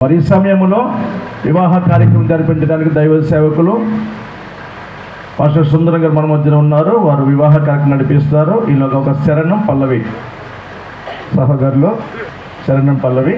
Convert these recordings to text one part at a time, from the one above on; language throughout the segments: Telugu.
మరి ఈ సమయంలో వివాహ కార్యక్రమం జరిపించడానికి దైవ సేవకులు పాస్టర్ సుందరం గారు మన మధ్యన ఉన్నారు. వారు వివాహ కార్యక్రమం నడిపిస్తారు. ఈలోగా ఒక శరణం పల్లవి సహోదరులు, శరణం పల్లవి.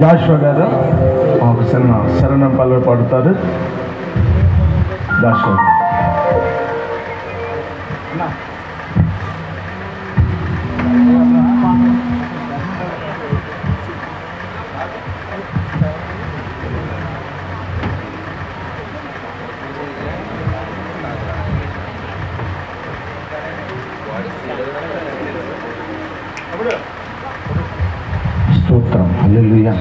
జాషువా గారు ఒక శరణం పల్లవి పాడుతారు. జాషువా స్తోత్రం, హల్లెలూయా.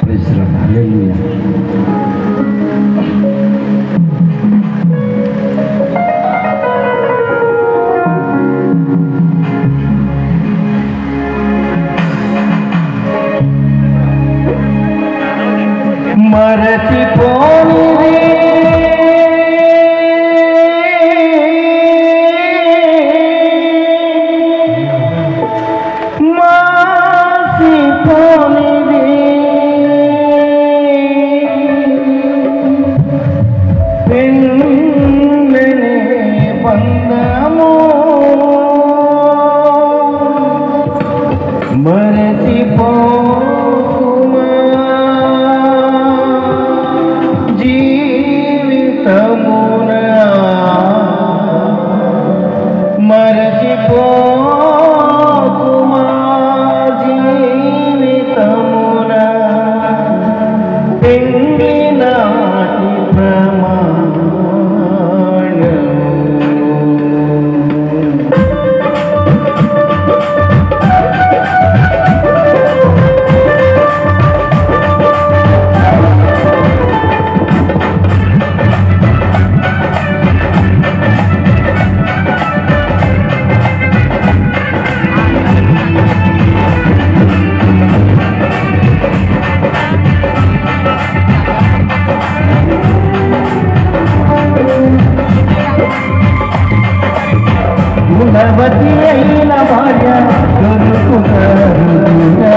ప్రైజ్ ది లార్డ్, హల్లెలూయా. మరచిపోనిది మాసిపోనిది పెన్నెనే బంధము మరచిపోకుమా జీవితమున మరచిపోకుమా జీవితమున పెండి నాటి ప్రమాణము గుణవతి అయిన భార్య దొరుకుతారుదురా,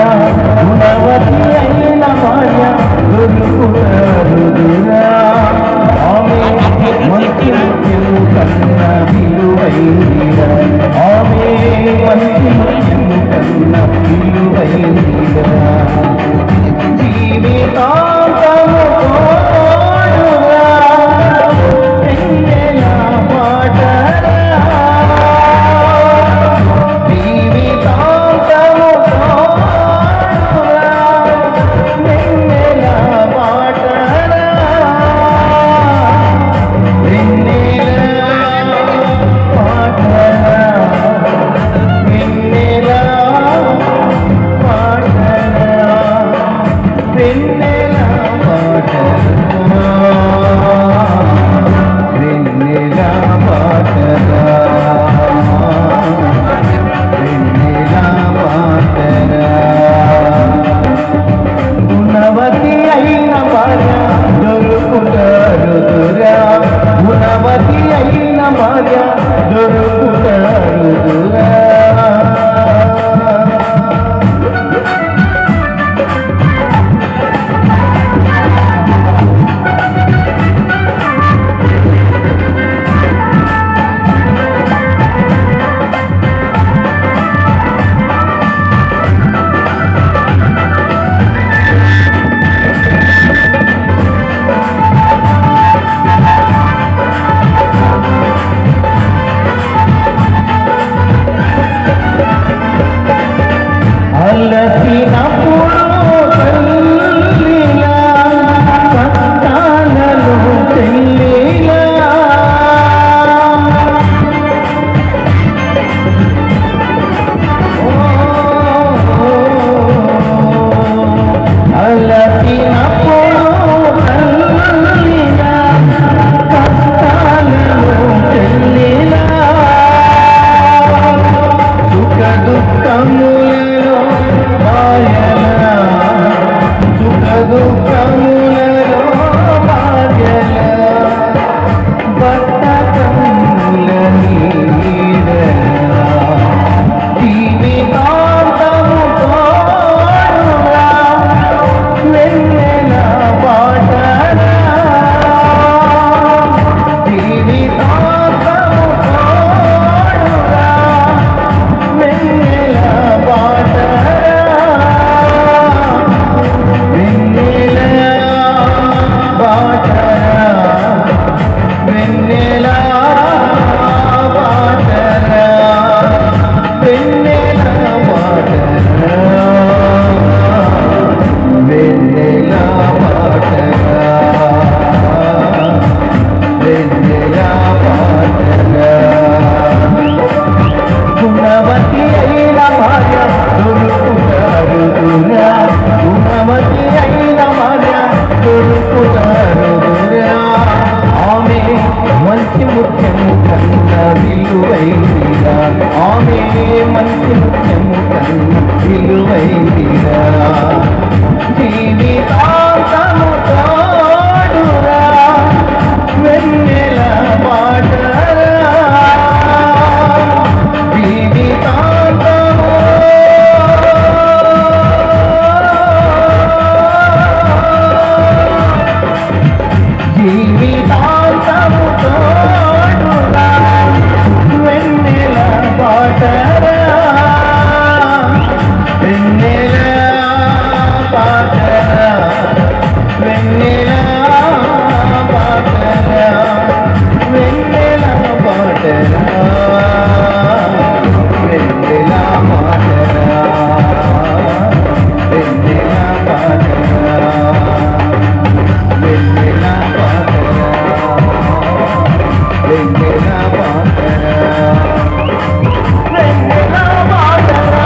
గుణవతి అయిన భార్య దొరుకుతారుదురా. ఆమె మంచి ముఖ్యము కన్నా విలువైనదిరా, ఆమె మంచి ముఖ్యము కన్నా విలువైనదిరా. జీవితాంతము తోడురా, పెన్నెల మాటరా. జీవితాంతము తోడురా, పెన్నెల మాటరా. పెన్నెల మాటరా. నిత్యము కన్నా విలువైనదిరా జీవితాంతము తోడురా వెన్నెల బాటరా జీవితాంతము జీవితాంతము తోడురా వెన్నెల బాటరా వెన్నెల బాటరా వెన్నెల బాటరా వెన్నెల బాటరా వెన్నెల బాటరా వెన్నెల బాటరా వెన్నెల బాటరా వెన్నెల బాటరా వెన్నెల బాటరా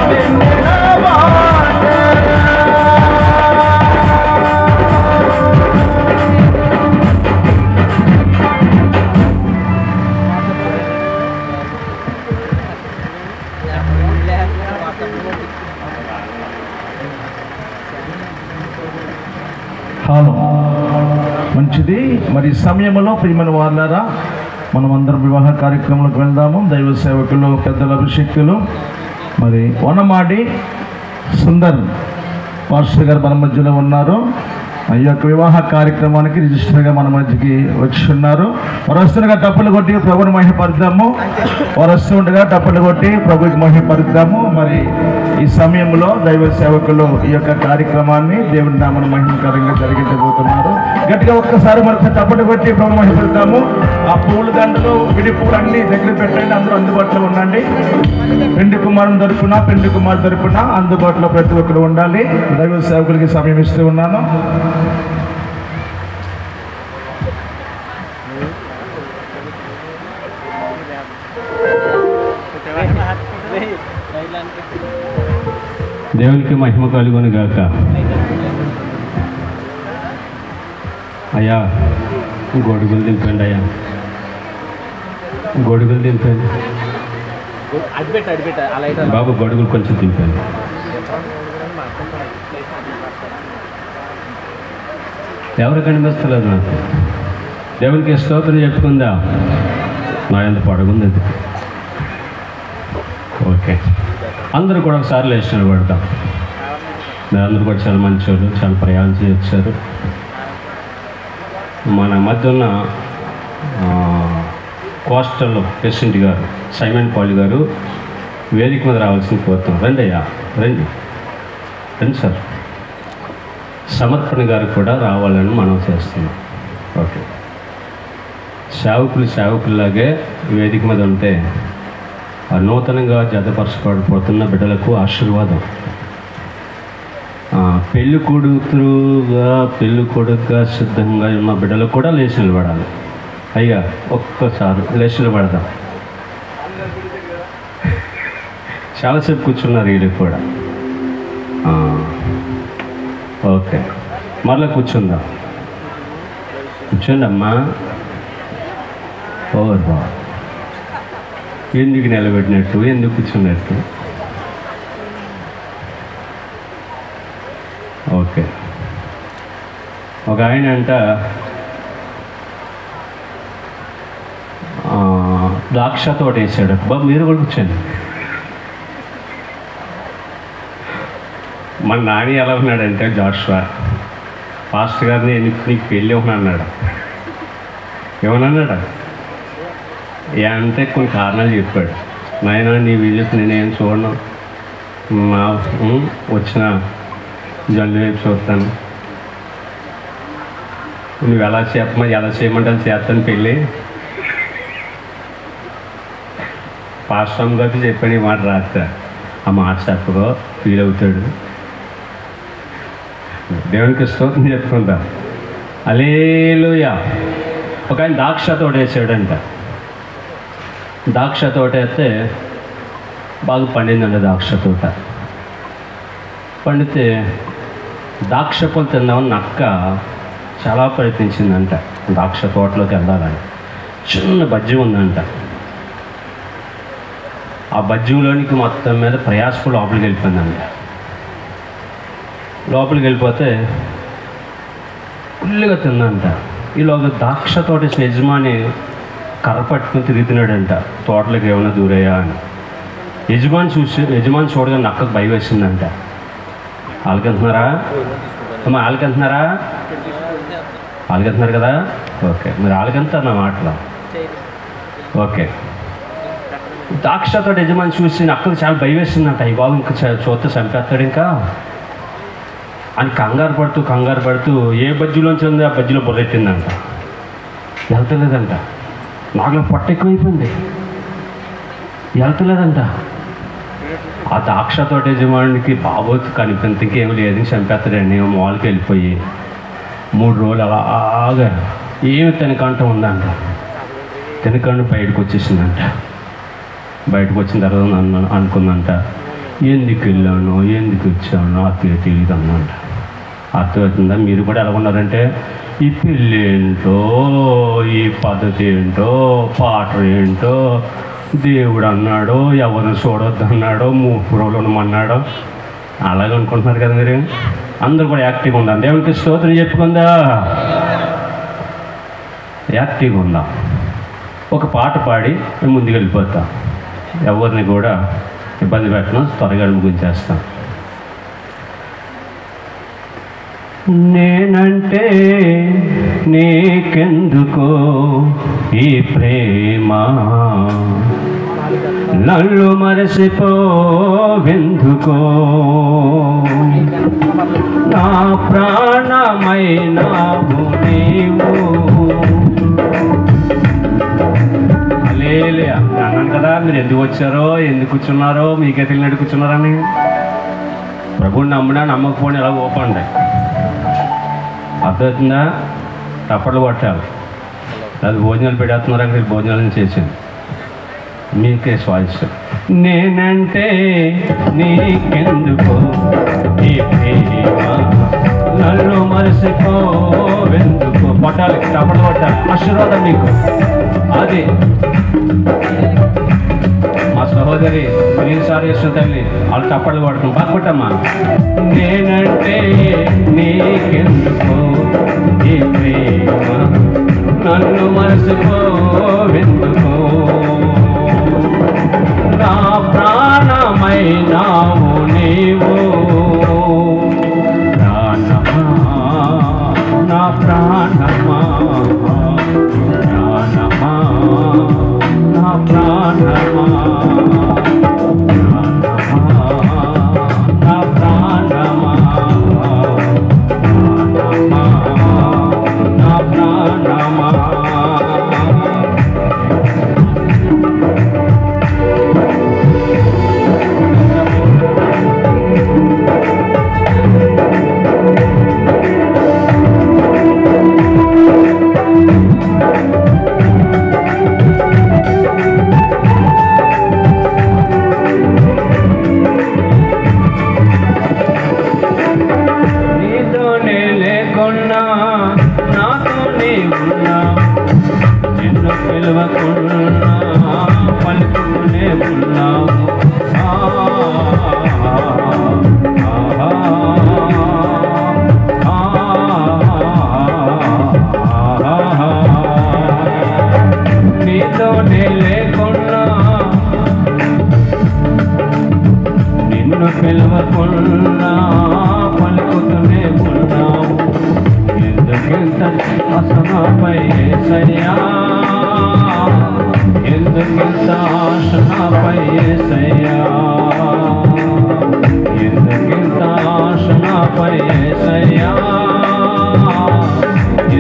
వెన్నెల బాటరా హలో మంచిది. మరి ఈ సమయంలో ప్రియమైన వాళ్ళారా, మనం అందరం వివాహ కార్యక్రమంలోకి వెళ్దాము. దైవ సేవకులు, పెద్దల అభిషేకులు, మరి వనమాడి సుందర్ పాస్టర్ గారు మన మధ్యలో ఉన్నారు. ఈ యొక్క వివాహ కార్యక్రమానికి రిజిస్టర్గా మన మధ్యకి వచ్చి ఉన్నారు. వారు వస్తుండగా డప్పులు కొట్టి ప్రభుని మహిమపరుద్దాము. వారు వస్తుండగా డప్పులు కొట్టి ప్రభుకి మహిమపరుద్దాము. మరి ఈ సమయంలో దైవ సేవకులు ఈ యొక్క కార్యక్రమాన్ని దేవుని నామన మహిమకరంగా జరిగించబోతున్నారు. గట్టిగా ఒక్కసారి మరొక డప్పులు కొట్టి ప్రభు మహిమపరుద్దాము. ఆ పూల దండలు, విడి పూలు అన్ని దగ్గర పెట్టండి. అందరూ అందుబాటులో ఉండండి. పెండి కుమారుని తరపున, పెండి కుమారు తరపున అందుబాటులో ప్రతి ఒక్కరు ఉండాలి. దైవ సేవకులకి సమయం ఇస్తూ ఉన్నాను. దేవునికి మహిమ కలుగును గాక. అయ్యా గొడుగులు దింపండి. అయ్యా గొడుగులు దింపండి బాబు. గొడుగులు కొంచెం దింపండి. ఎవరు కనిపిస్తలేదు నాకు. దేవునికి స్తోత్రం చెప్పుకుందా. నా ఎంత పడగుంది అది. ఓకే, అందరూ కూడా ఒకసారి లేచి నిలబడతాం. అందరూ కూడా చాలా మంచివాళ్ళు, చాలా ప్రయాణం చేయొచ్చారు. మన మధ్య ఉన్న కోస్టల్ ప్రెసిడెంట్ గారు సైమన్ పాల్ గారు వేదిక మీద రావాల్సింది కోరుతాం. రండి అయ్యా, రండి రండి సార్. సమర్పణ గారు కూడా రావాలని మనం చేస్తున్నాం. ఓకే, సేవకుల్లాగే వేదిక మీద ఉంటే ఆ నూతనంగా జతపరచబడిపోతున్న బిడ్డలకు ఆశీర్వాదం. పెళ్ళి కొడుకుగా సిద్ధంగా ఉన్న బిడ్డలకు కూడా లేచి నిలబడాలి. అయ్యా ఒక్కసారి లేచి నిలబడదాం. చాలాసేపు కూర్చున్నారు వీళ్ళకి కూడా. ఓకే, మరలా కూర్చుందాం. కూర్చోండి అమ్మా. ఓవర్ బా, ఎందుకు నిలబెట్టినట్టు, ఎందుకు కూర్చున్నట్టు? ఓకే, ఒక ఆయన అంట ద్రాక్ష తోట వేసాడు. బాబు మీరు కూడా కూర్చోండి. మన నాని ఎలా ఉన్నాడంటే జాషువా పాస్టర్ గారిని నీకు పెళ్ళి ఒకటి అన్నాడు. ఏమన్నాడా? అంటే కొన్ని కారణాలు చెప్పాడు. నాయన నీ వీడియోస్ నేనేం చూడను, మా వచ్చిన జల్లు వైపు చూస్తాను, నువ్వు ఎలా చేయమంటే చేస్తాను పెళ్ళి. పాస్టర్ గారికి చెప్పాను ఈ మాట రాస్తా. ఆ మాట చెప్పగా ఫీల్ అవుతాడు. దేవునికి స్తోత్రం చెప్పుకుంటా. హల్లెలూయా. ఒక ఆయన ద్రాక్ష తోట వేసాడంట. ద్రాక్ష తోట వేస్తే బాగా పండిందంట. ద్రాక్ష తోట పండితే ద్రాక్ష పళ్ళు తిందామని నక్క చాలా ప్రయత్నించిందంట. ద్రాక్ష తోటలోకి వెళ్ళాలని చిన్న బజ్జి ఉందంట. ఆ బజ్జీలోనికి మొత్తం మీద ప్రయాసకు లోపలికి వెళ్ళిపోయిందండి. లోపలికి వెళ్ళిపోతే ఫుల్గా తిందంట. ఈలోగా ద్రాక్ష తోట యజమాని కర్ర పట్టుకుని తిరుగుతున్నాడంట, తోటలోకి ఏమైనా దూరయ్యా అని. యజమాని చూడగా నక్కకు భయం వేసిందంట. ఆలకెళ్తున్నారా అమ్మ? ఆలకెళ్తున్నారా? ఆలకెళ్తున్నారు కదా, ఓకే. మీరు ఆలకెళ్తారు నా మాటలో, ఓకే. ద్రాక్ష తోట యజమాని చూసి నక్కకు చాలా భయం వేసిందంట. ఈ బాబు ఇంకా చూస్తే చంపేస్తాడు ఇంకా అని కంగారు పడుతూ ఏ బజ్జీలోంచి ఉంది ఆ బజ్జీలో బుర్రెట్టిందంట. వెళ్తలేదంట. నాలో పొట్ట ఎక్కువైపోయింది, వెళ్తలేదంట. ఆ ద్రాక్ష తోట యజమానికి బాబోతు కనిపించి ఇంకేం లేదు, చంపేస్తాడండి. మాల్కి వెళ్ళిపోయి 3 రోజులు అలాగా ఏమి తినకంట ఉందంట. తినకండి బయటకు వచ్చేసిందంట. బయటకు వచ్చిన తర్వాత నన్ను అనుకుందంట, ఎందుకు వెళ్ళాను ఎందుకు వచ్చాను నాకు తెలియదు అన్నంట. అర్థమవుతుందా? మీరు కూడా ఎలా ఉన్నారంటే ఈ పెళ్ళి ఏంటో, ఈ పద్ధతి ఏంటో, పాట ఏంటో, దేవుడు అన్నాడో, ఎవరిని చూడొద్దు అన్నాడో, 3 రోజులు ఉండమన్నాడో, అలాగే అనుకుంటున్నారు కదా మీరు. అందరూ కూడా యాక్టివ్గా ఉండాలి. దేవునికి స్తోత్రం చెప్పుకుందా, యాక్టివ్గా ఉందాం. ఒక పాట పాడి మేము ముందుకు వెళ్ళిపోతాం. ఎవరిని కూడా ఇబ్బంది పెట్టడం, త్వరగా ముగించేస్తాం. నేనంటే నీకెందుకో ఈ ప్రేమ, నన్ను మరసిపోవెందుకో, నా ప్రాణమైనావు నీవు. అలేలే అన్నాను కదా, మీరు ఎందుకు వచ్చారో ఎందుకు కూర్చున్నారో మీకే తెలియనట్టు కూర్చున్నారని. ప్రభుని నమ్మినా నమ్మకపోయినా ఎలా ఓపండి. అర్థమవుతుందా? తప్పట్లు కొట్టాలి. అది భోజనాలు పెడేస్తున్నారు, అక్కడ భోజనాలను చేసింది మీకే స్వాదిష్టం. నేనంటే నీకెందుకో ఈ ప్రేమ, నన్ను మరసిపోవెందుకో. కొట్టాలి, తప్పట్లు కొట్టాలి. ఆశీర్వాదం మీకు. అది మా సహోదరి సారేశ్వర తల్లి వాళ్ళు తప్పట్లు కొడతాం. బాగా కొట్టమ్మా. నేనంటే నీకెందుకో ఈ ప్రేమ, నన్ను మరసిపోవెందుకో, నా ప్రాణమైనావు నీవు. ప్రాణమా నా ప్రాణమా, ప్రాణమా నా ప్రాణమా, ప్రాణమా నా ప్రాణమా, ప్రాణమా నా ప్రాణమా. పలుకునే ఉన్నావు. నీతోనే లేకున్నా, నిన్ను పిలవకున్నా పలుకుతూనే ఉన్నావు. ఎందుకింత అసనాపై యేసయ్యా, ఎందుకింత ఆశనాపై యేసయ్యా, ఎందుకింత ఆశనాపై యేసయ్యా,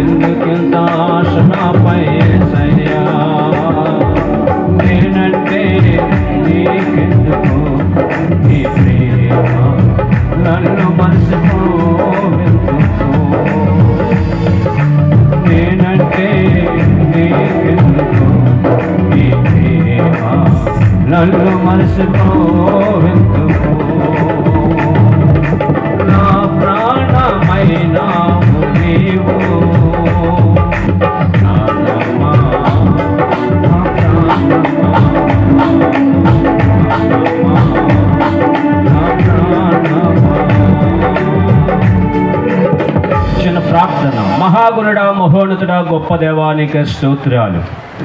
ఎందుకింత ఆశనాపై యేసయ్యా. నేనంటే నీకెందుకు ఈ ప్రేమ, నన్ను మరసిపోవెందుకు. నేనంటే నీకెందుకు ఈ ప్రేమ, నన్ను మరసిపోవెందుకు. నా ప్రాణమైనావు నీవు. ప్రాణమా నా ప్రాణమా, మహాగుణుడా, మహోన్నతుడా, గొప్ప దేవానికి స్తోత్రాలు.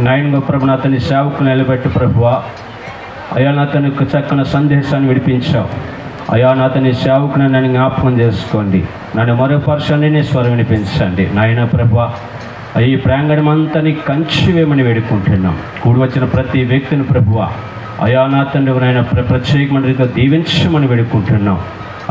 నాయన ప్రభు అతని సేవకు నిలబెట్టు ప్రభువా. అయ్యా అతని చక్కని సందేశాన్ని విడిపించావు. అయ్యా అతని సేవకుని నన్ను జ్ఞాపకం చేసుకోండి. నన్ను మరోపరచండి, నీ స్వరం వినిపించండి. నాయన ప్రభువా, ఈ ప్రాంగణం అంతా నీ కంచి వేమని వేడుకుంటున్నాం. కూడి వచ్చిన ప్రతి వ్యక్తిని ప్రభువా అయా నా తండ్రి నాయన ప్రత్యేకమైన రీతిలో దీవించమని వేడుకుంటున్నాం.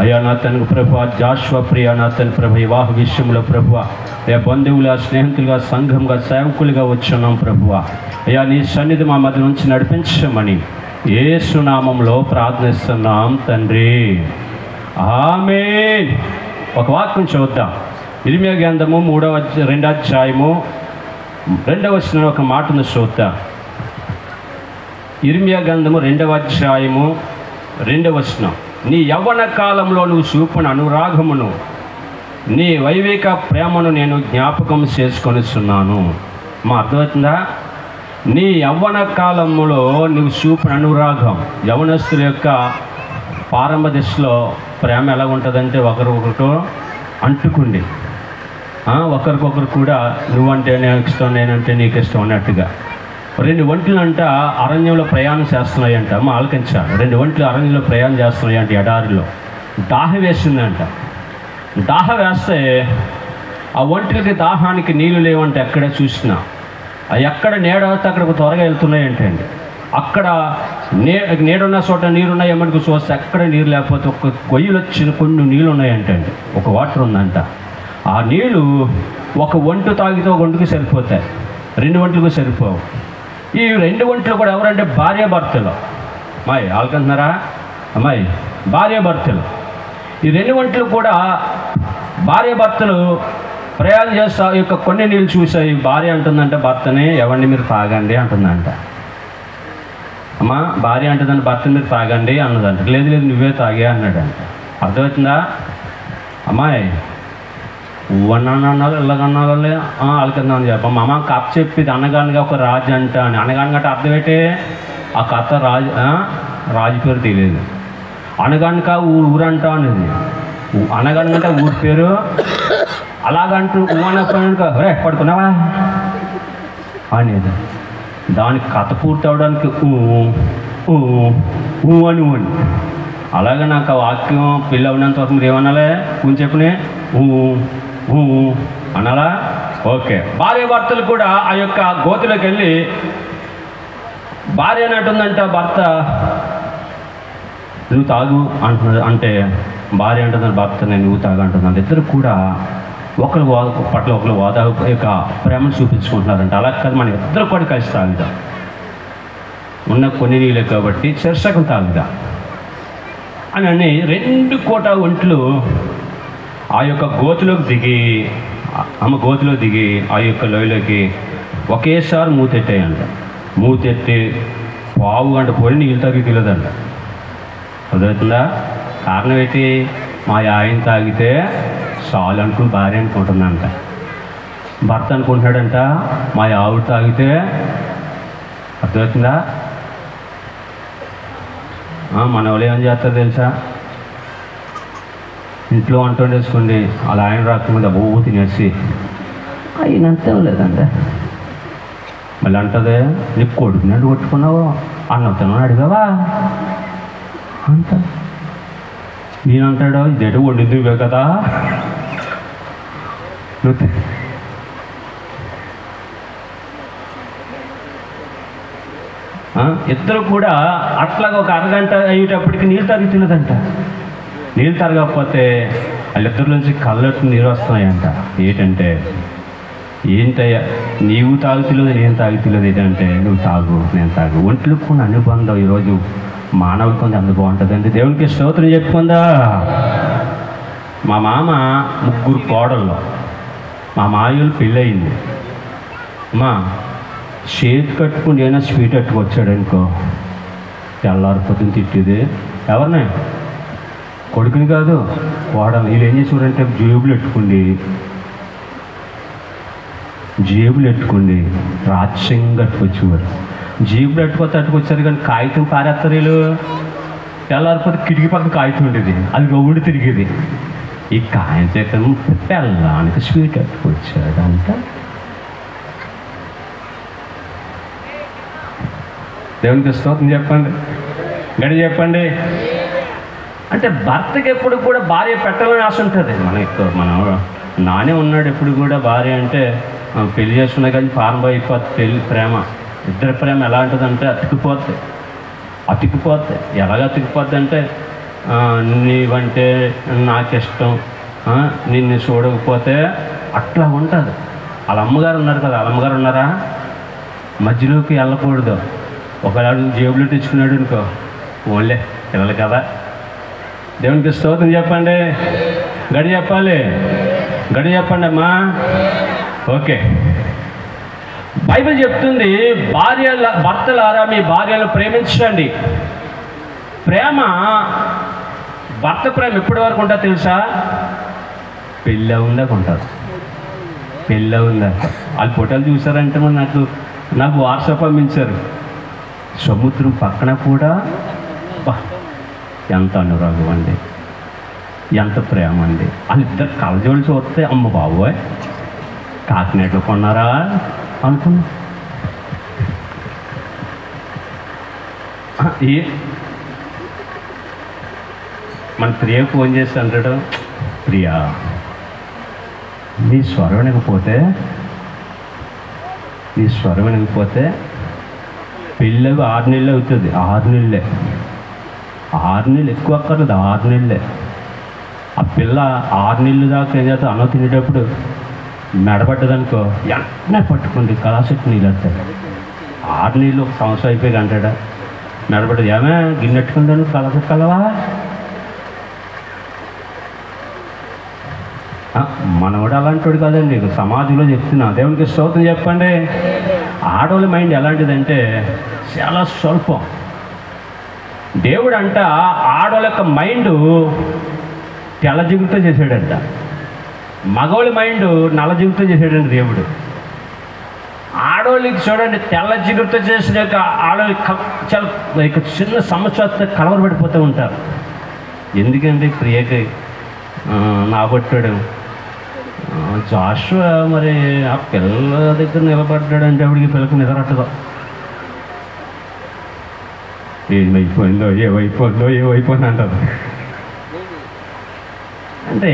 అయ్యా నా తండ్రి ప్రభు జాషువా ప్రియ నా తండ్రి ప్రభు వివాహ విషయంలో ప్రభువా అయ్యా బంధువులుగా, స్నేహితులుగా, సంఘంగా, సేవకులుగా వచ్చున్నాం ప్రభువా. అయ్యా నీ సన్నిధి మా మధ్య నుంచి నడిపించమని యేసు నామములో ప్రార్థిస్తున్నాం తండ్రి. ఆమేన్. ఒక వాక్యం చూద్దాం. ఇర్మియా గ్రంథము 2వ అధ్యాయము 2వ వచనంలో ఒక మాటను చూద్దాం. ఇర్మియా గ్రంథము 2వ అధ్యాయము 2వ వచనం. నీ యవ్వన కాలంలో నువ్వు చూపిన అనురాగమును, నీ వైవేక ప్రేమను నేను జ్ఞాపకం చేసుకొనిస్తున్నాను. మా అర్థమవుతుందా? నీ యవ్వన కాలంలో నువ్వు చూపిన అనురాగం. యవనస్తుల యొక్క ప్రారంభ దశలో ప్రేమ ఎలా ఉంటుందంటే ఒకరికొకరితో అంటుకుండి, ఒకరికొకరు కూడా నువ్వంటే నేను ఇష్టం, నేనంటే నీకు ఇష్టం అన్నట్టుగా. 2 ఒంట్లు అంట అరణ్యంలో ప్రయాణం చేస్తున్నాయంట. ఆలకించాలి. 2 ఒంట్లు అరణ్యంలో ప్రయాణం చేస్తున్నాయంట. ఎడారిలో దాహం వేసిందంట. దాహం వేస్తే ఆ ఒంట్లకి దాహానికి నీళ్ళు లేవంటే ఎక్కడ చూసినా. ఎక్కడ నీడవుతే అక్కడికి త్వరగా వెళ్తున్నాయంటే అండి. అక్కడ నీడున్న చోట నీరున్నాయి, ఏమనుకు చూస్తే ఎక్కడ నీరు లేకపోతే ఒక గొయ్యలు వచ్చిన కొన్ని నీళ్ళు ఉన్నాయంటే అండి. ఒక వాటర్ ఉందంట. ఆ నీళ్ళు ఒక ఒంటు తాగితే ఒక ఒంటుకు సరిపోతాయి, 2 ఒంట్లకు సరిపోవు. ఈ 2 ఒంట్లు కూడా ఎవరంటే భార్యాభర్తలు. అమ్మాయి ఆలకంటున్నారా? అమ్మాయి భార్యాభర్తలు. ఈ 2 ఒంట్లు కూడా భార్యాభర్తలు ప్రయాణం చేస్తా యొక్క కొన్ని నీళ్ళు చూసాయి. భార్య అంటుందంటే భర్తని, ఎవరిని మీరు తాగండి అంటుందంట. అమ్మా భార్య అంటుందంటే భర్తని మీరు తాగండి అన్నదంట. లేదు లేదు నువ్వే తాగే అన్నాడంట. అర్థమవుతుందా? అమ్మాయి అన్నాలు ఇళ్ళగన్నాలే అలకిందని చెప్పమ్మ. అమ్మ కథ చెప్పింది అనగానగా ఒక రాజు అంట అని. అనగానగంటే అర్థం ఏంటి? ఆ కథ రాజు పేరు తెలియదు. అనగానక ఊరంటా అనేది. అనగానగంటే ఊరి పేరు. అలాగంటూ ఊనక రే పడుకున్నావా అనేది. దానికి కథ పూర్తి అవడానికి అని అలాగే నాకు ఆ వాక్యం పిల్ల ఉన్నంత వరకు మీరు ఏమనాలే? కొంచెం చెప్పునే అనాలా? ఓకే. భార్య భర్తలు కూడా ఆ యొక్క గోతిలోకి వెళ్ళి భార్య అంటుందంట భర్త నువ్వు తాగు అంటున్నది. అంటే భార్య అంటుందని భర్తనే నువ్వు తాగు అంటున్నాను. ఇద్దరు కూడా ఒకరు పట్ల ఒకరు వాదా యొక్క ప్రేమను చూపించుకుంటున్నారంట. అలా కాదు, మనం ఇద్దరు కూడా కలిసి తాగుదాం. ఉన్న కొన్ని నీళ్ళే కాబట్టి చెరసకం తాగుదాం అని 2 కోట ఒంట్లు ఆ యొక్క గోతులోకి దిగి ఆ యొక్క లోయలోకి ఒకేసారి మూతెట్టాయంట. మూతెత్తి పావు గంట పోయి నీళ్ళు తాగి తెలియదంట. అర్థమవుతుందా? కారణం ఏంటి? మా ఆయన తాగితే చాలు అనుకుని భార్య అనుకుంటుందంట. భర్త అనుకుంటున్నాడంట మా ఆవిడ తాగితే. అర్థమవుతుందా? మన వాళ్ళు ఏం చేస్తారు తెలుసా? ఇంట్లో వంట వండేసుకోండి, అలా ఆయన రాకముందు అబ్బో తినేసి అయినంతే లేదంట. మళ్ళీ అంటదే నీకు కొడుకు నన్ను కొట్టుకున్నావు, అన్నం తినని అడిగావా అంట. నేనంటాడు ఇదేటో వండింది ఇవే కదా. ఇద్దరు కూడా అట్లాగా ఒక అరగంట అయ్యేటప్పటికి నీళ్ళు తాగుతున్నదంట. నీళ్ళు తాగకపోతే వాళ్ళిద్దరి నుంచి కళ్ళట్టు నీరు వస్తున్నాయంట. ఏంటంటే ఏంటయ్యా నీవు తాగుతులేదు నేను తాగుతులేదు ఏంటంటే నువ్వు తాగు నేను తాగు. ఒంట్లో కొన్ని అనుబంధం ఈరోజు మానవులకి కొంచెం అంత బాగుంటుందండి. దేవునికి స్తోత్రం చెప్పుకుందా. మా మామ 3 కోడళ్ళు. మా మాయలు పెళ్ళయింది. అమ్మా చేతి కట్టుకుని ఏమైనా స్వీట్ అట్టుకొచ్చాడు అనుకో, తెల్లారిపోతుంది తిట్టేది. ఎవరినే? కొడుకుని కాదు, కోడలు. వీళ్ళు ఏం చేసేవారంటే జేబులు ఎట్టుకోండి రాజ్యంగా అట్టుకొచ్చేవారు. జేబులు అట్టుకొచ్చారు కానీ కాగితం పారేస్తారు వీళ్ళు. తెల్లారిపోతే కిటికీ పక్కన కాగితం ఉండేది, అది గౌడు తిరిగేది. ఈ కాయం చేతం పెళ్ళానికి స్వీట్ అట్టుకొచ్చాడంట. దేవునికి స్తోత్రం చెప్పండి, గడి చెప్పండి. అంటే భర్తకి ఎప్పుడు కూడా భార్య పెట్టాలని ఆశ ఉంటుంది. మనం నానే ఉన్నాడు ఎప్పుడు కూడా భార్య అంటే పెళ్లి చేసుకున్నా కానీ ఫారం అయిపోద్ది. పెళ్ళి ప్రేమ, ఇద్దరి ప్రేమ ఎలా ఉంటుందంటే అతికిపోద్ది. ఎలాగ అతికిపోద్ది అంటే నీవంటే నాకు ఇష్టం, నిన్ను చూడకపోతే అట్లా ఉంటుంది. వాళ్ళ అమ్మగారు ఉన్నారు కదా, వాళ్ళ అమ్మగారు ఉన్నారా, మధ్యలోకి వెళ్ళకూడదు. ఒకవేళ జేబులో తెచ్చుకున్నాడు అనుకో, ఓన్లే పిల్లలు కదా. దేవునికి స్తోత్రం చెప్పండి, గడి చెప్పాలి, గడి చెప్పండి అమ్మా. ఓకే, బైబిల్ చెప్తుంది భర్తలారా మీ భార్యను ప్రేమించండి. ప్రేమ, భర్త ప్రేమ ఎప్పటి వరకు ఉంటుందో తెలుసా? పెళ్ళి ఉందాక ఉంటుంది. పెళ్ళి ఉందాక. వాళ్ళు ఫోటోలు చూసారంటే నాకు వాట్సాప్ పంపించారు. సముద్రం పక్కన కూడా ఎంత అనురాగం అండి, ఎంత ప్రేమ అండి. వాళ్ళిద్దరు కళ్ళజోళ్ళు చూస్తే అమ్మ బాబోయ్ కాకినాడలో కొన్నారా అనుకున్నా. మన ప్రియ ఫోన్ చేసి అంటాడు, ప్రియా నీ స్వరం వినకపోతే పెళ్ళి 6 నెలలు అవుతుంది. 6 నెలలే, 6 నెలలు ఎక్కువ అక్కర్లేదు, 6 నెలలే. ఆ పిల్ల 6 నెలలు దాకా ఏం చేస్తా అన్నం తినేటప్పుడు మెడబడ్డదనుకో వెంటనే పట్టుకుంది కళాశక్తి నీళ్ళు అంటాడు. 6 నెలలు 1 సంవత్సరం అయిపోయి అంటాడా మెడబడ్డది. ఏమే గిన్నెట్టుకుంటాను కళాశక్తి కలవా? మనవాడు అలాంటి కాదండి, సమాజంలో చెప్తున్నా. దేవునికి స్తోత్రం చెప్పండి. ఆడవాళ్ళ మైండ్ ఎలాంటిదంటే చాలా స్వల్పం. దేవుడు అంట ఆడవాళ్ళ యొక్క మైండ్ తెల్ల జిగురుతో చేసాడంట, మగవాళ్ళ మైండ్ నల్ల జిగురుతో చేసాడండి దేవుడు. ఆడవాళ్ళకి చూడండి తెల్ల జిగురుతో చేసినాక ఆడవాళ్ళకి చాలా చిన్న సమస్యతో కలవరపడిపోతూ ఉంటారు. ఎందుకంటే ప్రియకి నాబట్టాడు జాషువా మరి ఆ పిల్ల దగ్గర నిలబడ్డాడు అంటే ఆవిడికి పిల్లకి నిద్రట్టదు. ఏమైపోయిందో అంటారు. అంటే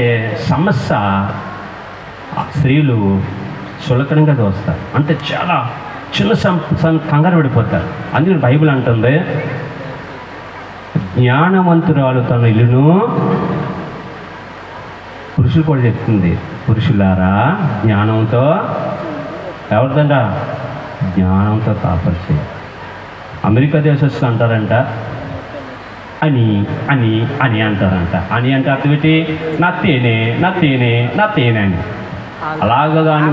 సమస్య స్త్రీలు సులకనంగా చూస్తారు, అంటే చాలా చిన్న కంగారు పడిపోతారు. అందుకని బైబిల్ అంటుంది జ్ఞానవంతురాలు తన ఇల్లును, పురుషులు కూడా చెప్తుంది, పురుషులారా జ్ఞానంతో ఎవరిదంట జ్ఞానంతో కాపరిచే. అమెరికా దేశస్తులు అంటారంట అని అని అని అంటారంట. అని అంటే అర్థం ఏంటి? నా తేనె అని. అలాగా కానీ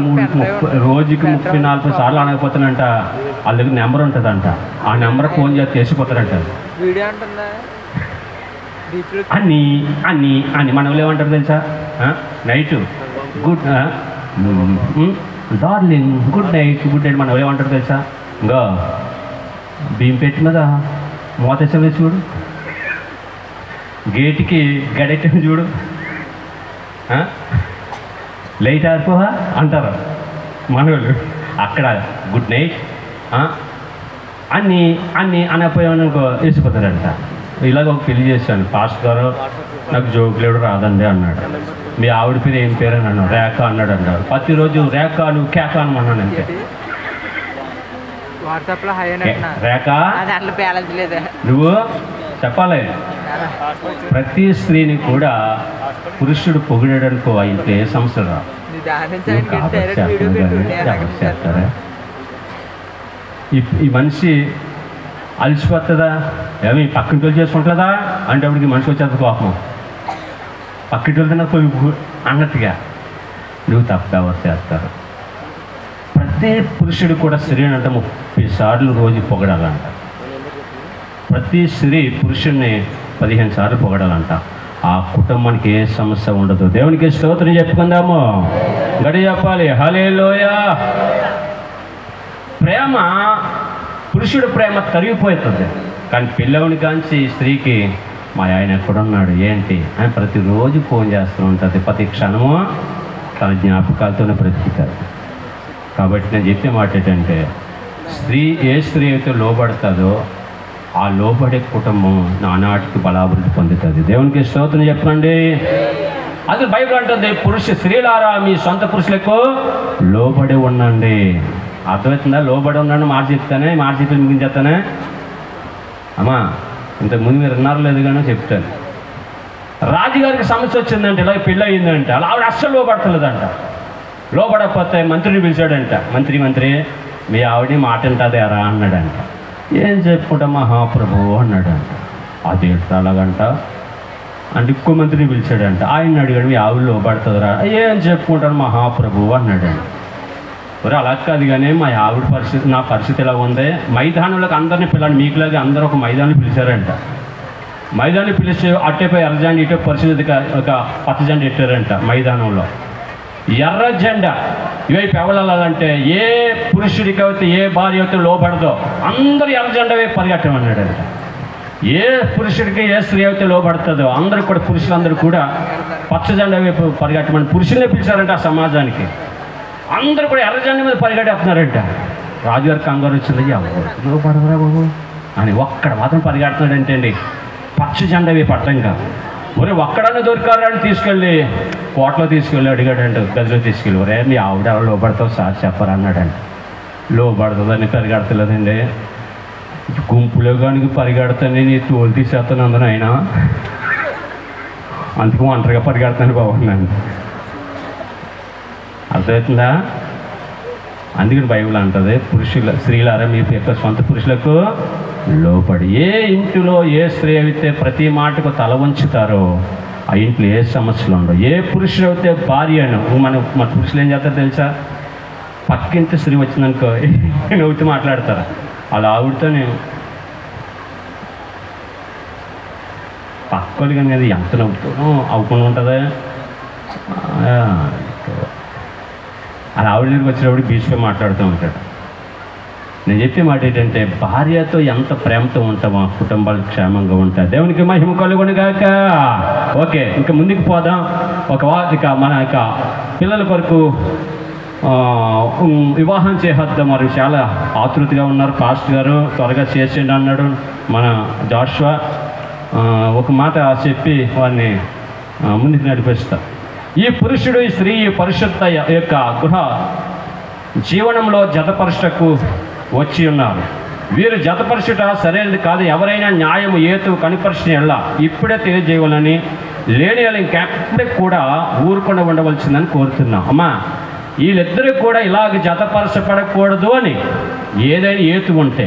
రోజుకి 34 సార్లు అనకపోతానంట. వాళ్ళ దగ్గర నెంబర్ ఉంటుందంట, ఆ నెంబర్ ఫోన్ చేసి చేసిపోతారంట. అని అని అని మన వాళ్ళు ఏమంటారు తెలుసా? Night good darling, good night మన వాళ్ళు ఏమంటారు తెలుసా? ఇంకా బియ్యం పెట్టి మీద మోతేసే చూడు, గేటుకి గడెట్టని చూడు, లైట్ ఆరిపోవా అంటారు మనోళ్ళు. అక్కడ గుడ్ నైట్ అన్నీ అన్నీ అనపోయామనుకో వేసిపోతారంట. ఇలాగ ఒక పెళ్లి చేశాను, పాస్టర్ గారు నాకు జోకులేడు రాదండి అన్నాడు. మీ ఆవిడ పేరు ఏం పేరు అని అన్నాడు. రేఖ అన్నాడు. ప్రతిరోజు రేఖ నువ్వు కేక అనమన్నాను. అంతే రేఖ నువ్వు చెప్పాలి. ప్రతి స్త్రీని కూడా పురుషుడు పొగిడాడనుకో ఇంట్లో ఏ సమస్య రా చేస్తారా? ఈ మనిషి అలసిపోతుందా? ఏమి పక్కింటి చేసుకుంటుందా అంటే అప్పటికి మనిషి వచ్చేది కోపం. పక్కింటి వెళ్తున్నా అన్నట్టుగా నువ్వు తప్ప ఎవరు చేస్తారు? ప్రతి పురుషుడు కూడా స్త్రీ అంటే 30 సార్లు రోజు పొగడాలంట. ప్రతి స్త్రీ పురుషుడిని 15 సార్లు పొగడాలంట. ఆ కుటుంబానికి ఏ సమస్య ఉండదు. దేవునికి స్తోత్రం చెప్పుకుందాము, గడి చెప్పాలి. హల్లెలూయా. ప్రేమ, పురుషుడు ప్రేమ తరిగిపోతుంది. కానీ పిల్లవుని కాంచి స్త్రీకి మా ఆయన ఎక్కడున్నాడు ఏంటి అని ప్రతిరోజు ఫోన్ చేస్తూ ఉంటుంది. ప్రతి క్షణము తన జ్ఞాపకాలతోనే బ్రతుకుతారు. కాబట్టి నేను చెప్పే మాట ఏంటంటే, ఏ స్త్రీ అయితే లోబడుతుందో ఆ లోబడే కుటుంబం నానాటికి బలాభివృద్ధి పొందుతుంది. దేవునికి స్తోత్రం చెప్పండి. అది బైబిల్ అంటుంది, స్త్రీలారా మీ సొంత పురుషులకు లోబడి ఉండండి. అర్థమవుతుందా? లోబడి ఉండండి మాట చెప్తానే, మాట చెప్పి ముగించేస్తానే. అమ్మా ఇంతకుముందు మీరు విన్నారు లేదు కానీ చెప్తాను. రాజుగారికి సమస్య వచ్చిందంటే, ఇలా పెళ్ళి అయిందంటే, అలా ఆవిడ అస్సలు లోబడతలేదంట. లోబడకపోతే మంత్రిని పిలిచాడంట. మంత్రి మీ ఆవిడని మాట వింటుంది ఎరా అన్నాడంట. ఏం చెప్పుకుంటా మహాప్రభు అన్నాడంట. అదేంటి అలాగంట అంటే ఇంకో మంత్రిని పిలిచాడంట. ఆయన అడిగాడు, మీ ఆవిడ లోబడుతుందిరా? ఏం చెప్పుకుంటాను మహాప్రభు అన్నాడంట. మరి అలా కాదు కానీ మా ఆవిడ పరిస్థితి, నా పరిస్థితి ఎలా ఉంది, మైదానంలోకి అందరినీ పిల్లండి, మీకులాగా అందరూ ఒక మైదానం పిలిచారంట. మైదానం పిలిచి అట్టేపై ఎర్ర జెండా, ఇటే పరిస్థితిగా ఒక పచ్చ జెండా ఎట్టారంట. మైదానంలో ఎర్ర జెండా ఇవైపు ఎవరంటే ఏ పురుషుడికి అయితే ఏ భార్య అయితే లోబడదో అందరూ ఎర్ర జెండా వైపు పరిగెట్టమన్నాడంట. ఏ పురుషుడికి ఏ స్త్రీ అయితే లోబడుతుందో అందరూ కూడా, పురుషులందరూ కూడా పచ్చ జెండా వైపు పరిగెట్టమని పురుషులనే పిలిచారంట. ఆ సమాజానికి అందరూ కూడా ఎర్ర జెండా మీద పరిగెట్టేస్తున్నారంట. రాజుగారి కంగారు వచ్చింది, లోబడదురా బాబు అని ఒక్కడ మాత్రం పరిగెడుతున్నాడంటే అండి పచ్చ జెండా వైపు అడ్డంగా. ఒరే ఒక్కడన్నా దొరికారని తీసుకెళ్ళి కోటలో తీసుకెళ్ళి అడిగాడంట, గదిలో తీసుకెళ్ళి, ఒరే మీ ఆవిడ లోబడతావు సార్ చెప్పరా అన్నాడంట. లోబడుతుందని పరిగెడతలేదండి, గుంపులో కానీ పరిగెడతాను, నీ తోలు తీసేస్తాను అందరూ అయినా అందుకు ఒంటరిగా పరిగెడతాను బాగున్నాను. అర్థమవుతుందా? అందుకని బైబిల్ అంటుంది, స్త్రీలారా మీ యొక్క సొంత పురుషులకు లోబడి. ఏ ఇంటిలో ఏ స్త్రీ అయితే ప్రతి మాటకు తల వంచుతారో ఆ ఇంట్లో ఏ సమస్యలు ఉండవు. ఏ పురుషుడు అయితే భార్యను మన పురుషులు ఏం చేస్తారో తెలుసా? పక్కింటి స్త్రీ వచ్చిందనుకో నవ్వుతూ మాట్లాడతారు. అలా ఆవిడతో నేను పక్కలు కానీ అది ఎంత నవ్వుతానో అవ్వకుండా ఉంటుందా? అలా ఆవిడ దగ్గరికి వచ్చినప్పుడు బీచ్లో మాట్లాడుతూ ఉంటాడు. నేను చెప్పే మాట ఏంటంటే, భార్యతో ఎంత ప్రేమతో ఉంటామో కుటుంబాలు క్షేమంగా ఉంటాయి. దేవునికి మహిమ కలుగునుగాక. ఓకే, ఇంకా ముందుకు పోదాం. ఇక మన ఇక పిల్లల కొరకు వివాహం చేసేద్దాం. మరి చాలా ఆతృతగా ఉన్నారు. పాస్ట్ గారు త్వరగా చేసేయండి అన్నాడు మన జాషువా. ఒక మాట చెప్పి వారిని ముందుకు నడిపిస్తా. ఈ పురుషుడు ఈ స్త్రీ పరిశుద్ధ యొక్క గృహ జీవనంలో జతపరుషకు వచ్చి ఉన్నారు. వీరు జతపరుచుట సరైనది కాదు. ఎవరైనా న్యాయము ఏతు కనిపరిచిన ఎలా ఇప్పుడే తెలియజేయాలని, లేని ఇంకెప్పుడే కూడా ఊరుకుండా ఉండవలసిందని కోరుతున్నాం. అమ్మా వీళ్ళిద్దరూ కూడా ఇలాగ జతపరచబడకూడదు అని ఏదైనా ఏతు ఉంటే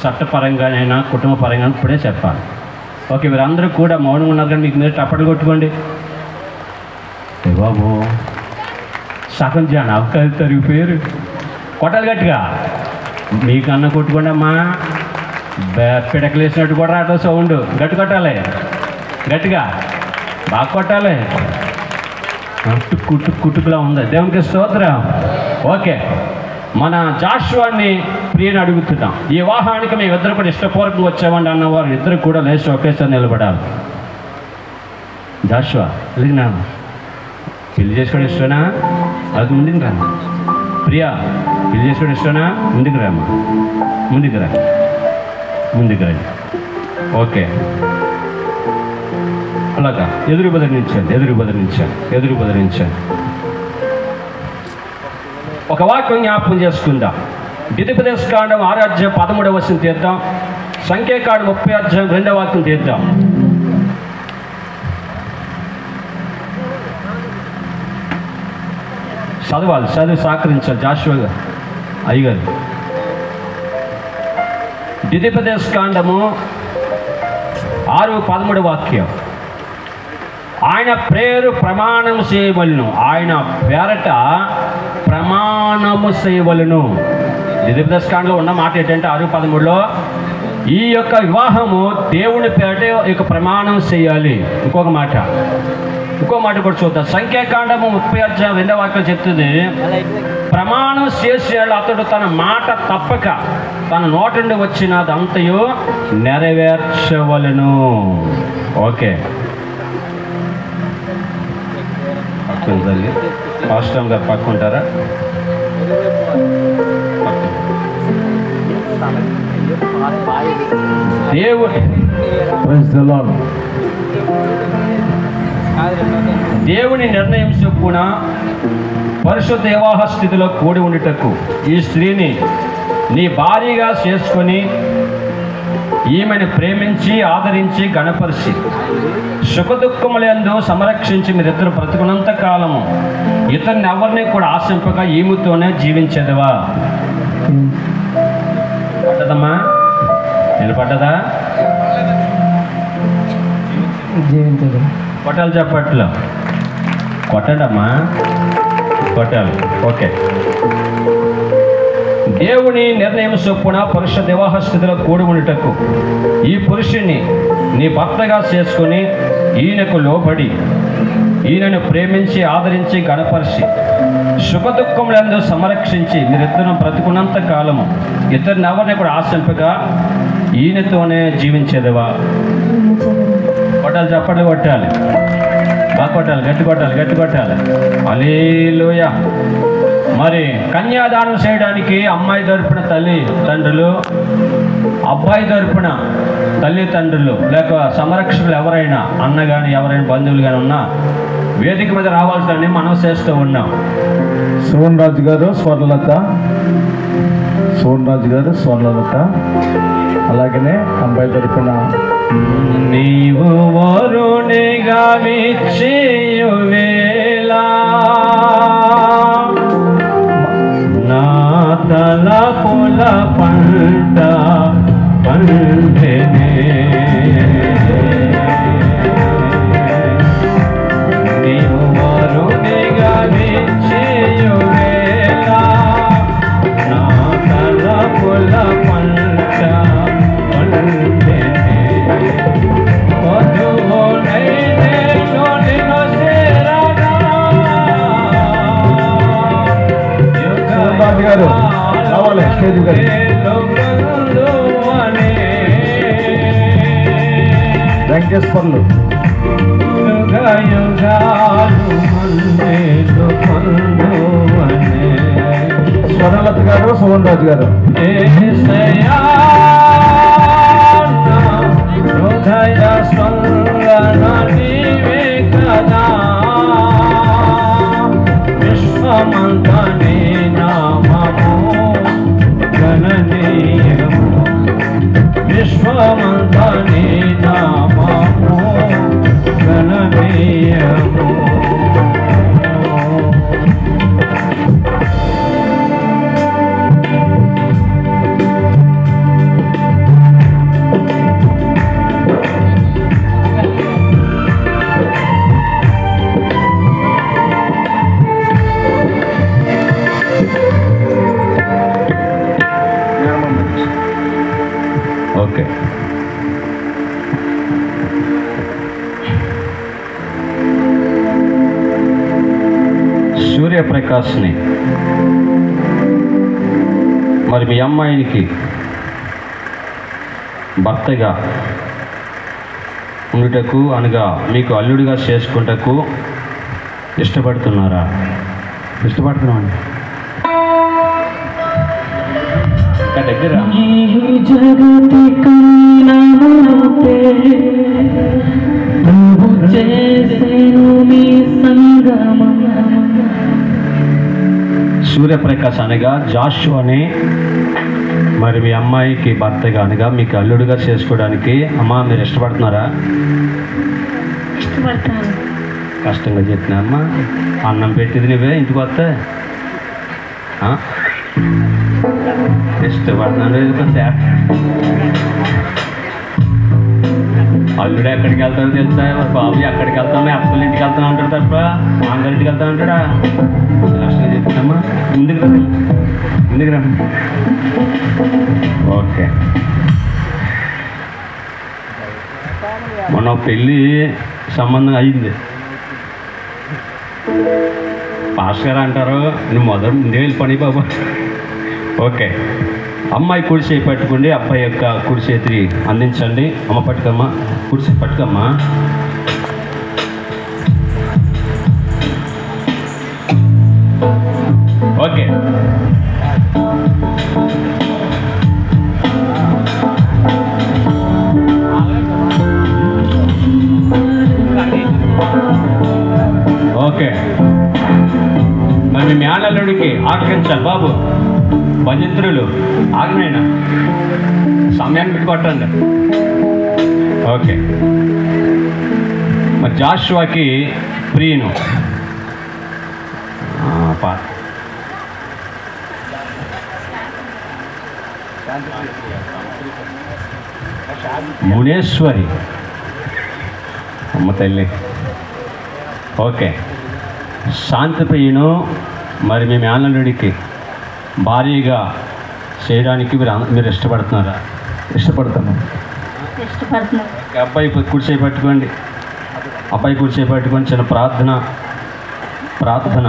చట్టపరంగానైనా కుటుంబ పరంగా ఇప్పుడే చెప్పాలి. ఓకే, వీరందరూ కూడా మౌనంగా ఉన్నారు కానీ మీకు మీరు టప్పట్లు కొట్టుకోండి. బాబు సగం జాన్ అక్కలు తరిగిపోయారు. కొట్టాలి గట్టిగా, మీకన్నా కొట్టుకోండి అమ్మా. పిడకలు వేసినట్టు కూడా రావటం సౌండ్. గట్టి కొట్టాలి, గట్టిగా బాగా కొట్టాలి. కుట్టుకులా ఉంది. దేవునికి స్తోత్రం. ఓకే, మన జాషువాని ప్రియని అడుగుతున్నాం. ఈ వివాహానికి మేము ఇద్దరు కూడా ఇష్టపూర్వకంగా వచ్చామండి అన్నవారు ఇద్దరు కూడా లేచి ఒకేసారి నిలబడాలి. జాషువా వెళ్ళినా పెళ్లి చేసుకోవడం ఇష్టనా? అది ముందుకు రా. ప్రియా పెళ్లి చేసుకోవడం ఇష్టనా? ముందుకు రామ్మా, ముందుకు రా, ముందుకు రండి. ఓకే, అలాగా ఎదురు బదిలించండి. ఒక వాక్యం జ్ఞాపకం చేసుకుందాం. ద్వితీయోపదేశకాండం 6వ అధ్యాయం 13వ వచనం తీద్దాం. సంఖ్యాకాండం 30వ అధ్యాయం 2వ వాక్యం తీద్దాం. చదివి సహకరించాలి జాషువా అయ్యగారు. ద్వితీయోపదేశకాండము 6:13 వాక్యం. ఆయన పేరు ప్రమాణము చేయవలను, ఆయన పేరట ప్రమాణము చేయవలను. ద్వితీయోపదేశకాండంలో ఉన్న మాట ఏంటంటే 6:13లో ఈ యొక్క వివాహము దేవుని పేరట యొక్క ప్రమాణం చేయాలి. ఇంకో మాట కూడా చూద్దాం. సంఖ్యాకాండము 30వ అధ్యాయం 2వ వాక్యం చెప్తుంది, ప్రమాణం చేసేవాళ్ళు అతడు తన మాట తప్పక తన నోటి నుండి వచ్చినదంతయు నెరవేర్చవలెను. ఓకే, తల్లి పాస్టర్ గారు పక్కుంటారా? దేవుని నిర్ణయం చొప్పున పరిశుద్ధ వివాహ స్థితిలో కూడి ఉండుటకు ఈ స్త్రీని నీ భార్యగా చేసుకొని ఈమెను ప్రేమించి ఆదరించి గణపరిచి సుఖదుఖములందు సంరక్షించి మీరిద్దరు బ్రతుకున్నంత కాలము ఇతరుని ఎవరిని కూడా ఆశింపక ఈమెతోనే జీవించేదివా? పడ్డదమ్మా? నిలబడ్డదా? జీవించదు. కొట్టాలి, చెప్పట్లో కొట్టండమ్మా, కొట్టాలి. ఓకే, దేవుని నిర్ణయం చొప్పున పరిశుద్ధ వివాహ స్థితిలో కూడి ఉండుటకు ఈ పురుషుణ్ణి నీ భర్తగా చేసుకుని ఈయనకు లోబడి ఈయనను ప్రేమించి ఆదరించి గణపరిచి సుఖదుఖములందు సంరక్షించి మీరిద్దరూ బ్రతుకున్నంత కాలము ఇద్దరిని ఎవరిని కూడా ఆశింపగా ఈయనతోనే జీవించేదివా? కొట్టాలి, చప్పట్లు కొట్టాలి, బాగా కొట్టాలి, గట్టి కొట్టాలి, గట్టి కొట్టాలి. హల్లెలూయా. మరి కన్యాదానం చేయడానికి అమ్మాయి తరపున తల్లిదండ్రులు, అబ్బాయి తరపున తల్లిదండ్రులు లేక సంరక్షకులు ఎవరైనా అన్న కానీ ఎవరైనా బంధువులు కానీ ఉన్నా వేదిక మీద రావాల్సిన మనం చేస్తూ ఉన్నాం. సోన్ రాజు గారు, స్వర్ణలత, సోన్ రాజు గారు, స్వర్ణలత, అలాగనే అబ్బాయి తరపున నీవు వరునిగా విచ్చేయు వేళ నా తలపుల పంట పండెనే, నీవు వరునిగా విచ్చేయు వేళ నా తలపుల పంట పండెనే. గారు రావాలి స్టేజ్ గారు. వెంకటేశ్వర్లు, స్వర్ణలత గారు, సోమన్ రాజు గారు. హృదయ స్పందన నీవే కదా, విశ్వమంత నీ నామము గణనీయము, విశ్వమంత నీ నామము గణనీయము. ఓకే, సూర్యప్రకాష్ని మరి మీ అమ్మాయికి భర్తగా ఉండుటకు అనగా మీకు అల్లుడిగా చేసుకుంటకు ఇష్టపడుతున్నారా? ఇష్టపడుతున్నామండి. దగ్గర జగతి కన్నమూపే నువ్వు చేసేను మీ సంగమం. సూర్యప్రకాశ్ అనగా జాషు అని మరి మీ అమ్మాయికి భర్తగా అనగా మీకు అల్లుడిగా చేసుకోవడానికి అమ్మ మీరు ఇష్టపడుతున్నారా? ఇష్టపడతాను. కష్టంగా చెప్పిన అమ్మ, అన్నం పెట్టింది నువ్వే ఇంటికి వస్తే ఇష్టపడుతున్నాను. అల్లుడు ఎక్కడికి వెళ్తాడో తెలుసా? బాబు ఎక్కడికి వెళ్తామో అప్పల ఇంటికి వెళ్తాను అంటాడు తప్ప మాంగారింటికి వెళ్తాను అంటాడా? కష్టంగా చెప్తామా? ముందుకు రా, ముందుకు రా. ఓకే, మొన్న పెళ్ళి సంబంధం అయింది. మాస్టర్ గారు అంటారు, నువ్వు ముందే వెళ్ళిపోయి బాబు. ఓకే, అమ్మాయి కుడి చేయి పట్టుకోండి, అబ్బాయి యొక్క కుడి చేతి అందించండి. అమ్మ పట్టుకమ్మా, కుడి చేయి పట్టుకమ్మా. Okay, okay. మరి మీ మేనల్లుడికి ఆగ్రహించాలి బాబు. భజంత్రులు ఆగ్నైనా సమయాన్ని పెట్టి కొట్టండి. ఓకే, మరి జాషువాకి ప్రియును మునేశ్వరి అమ్మ తల్లి. ఓకే, శాంతి ప్రియును మరి మీ మేనల్లుడికి భారీగా చేయడానికి మీరు ఇష్టపడుతున్నారా? ఇష్టపడతాను. అబ్బాయి కుడి చేయి పట్టుకోండి, అబ్బాయి కుడి చేయి పట్టుకొని చిన్న ప్రార్థన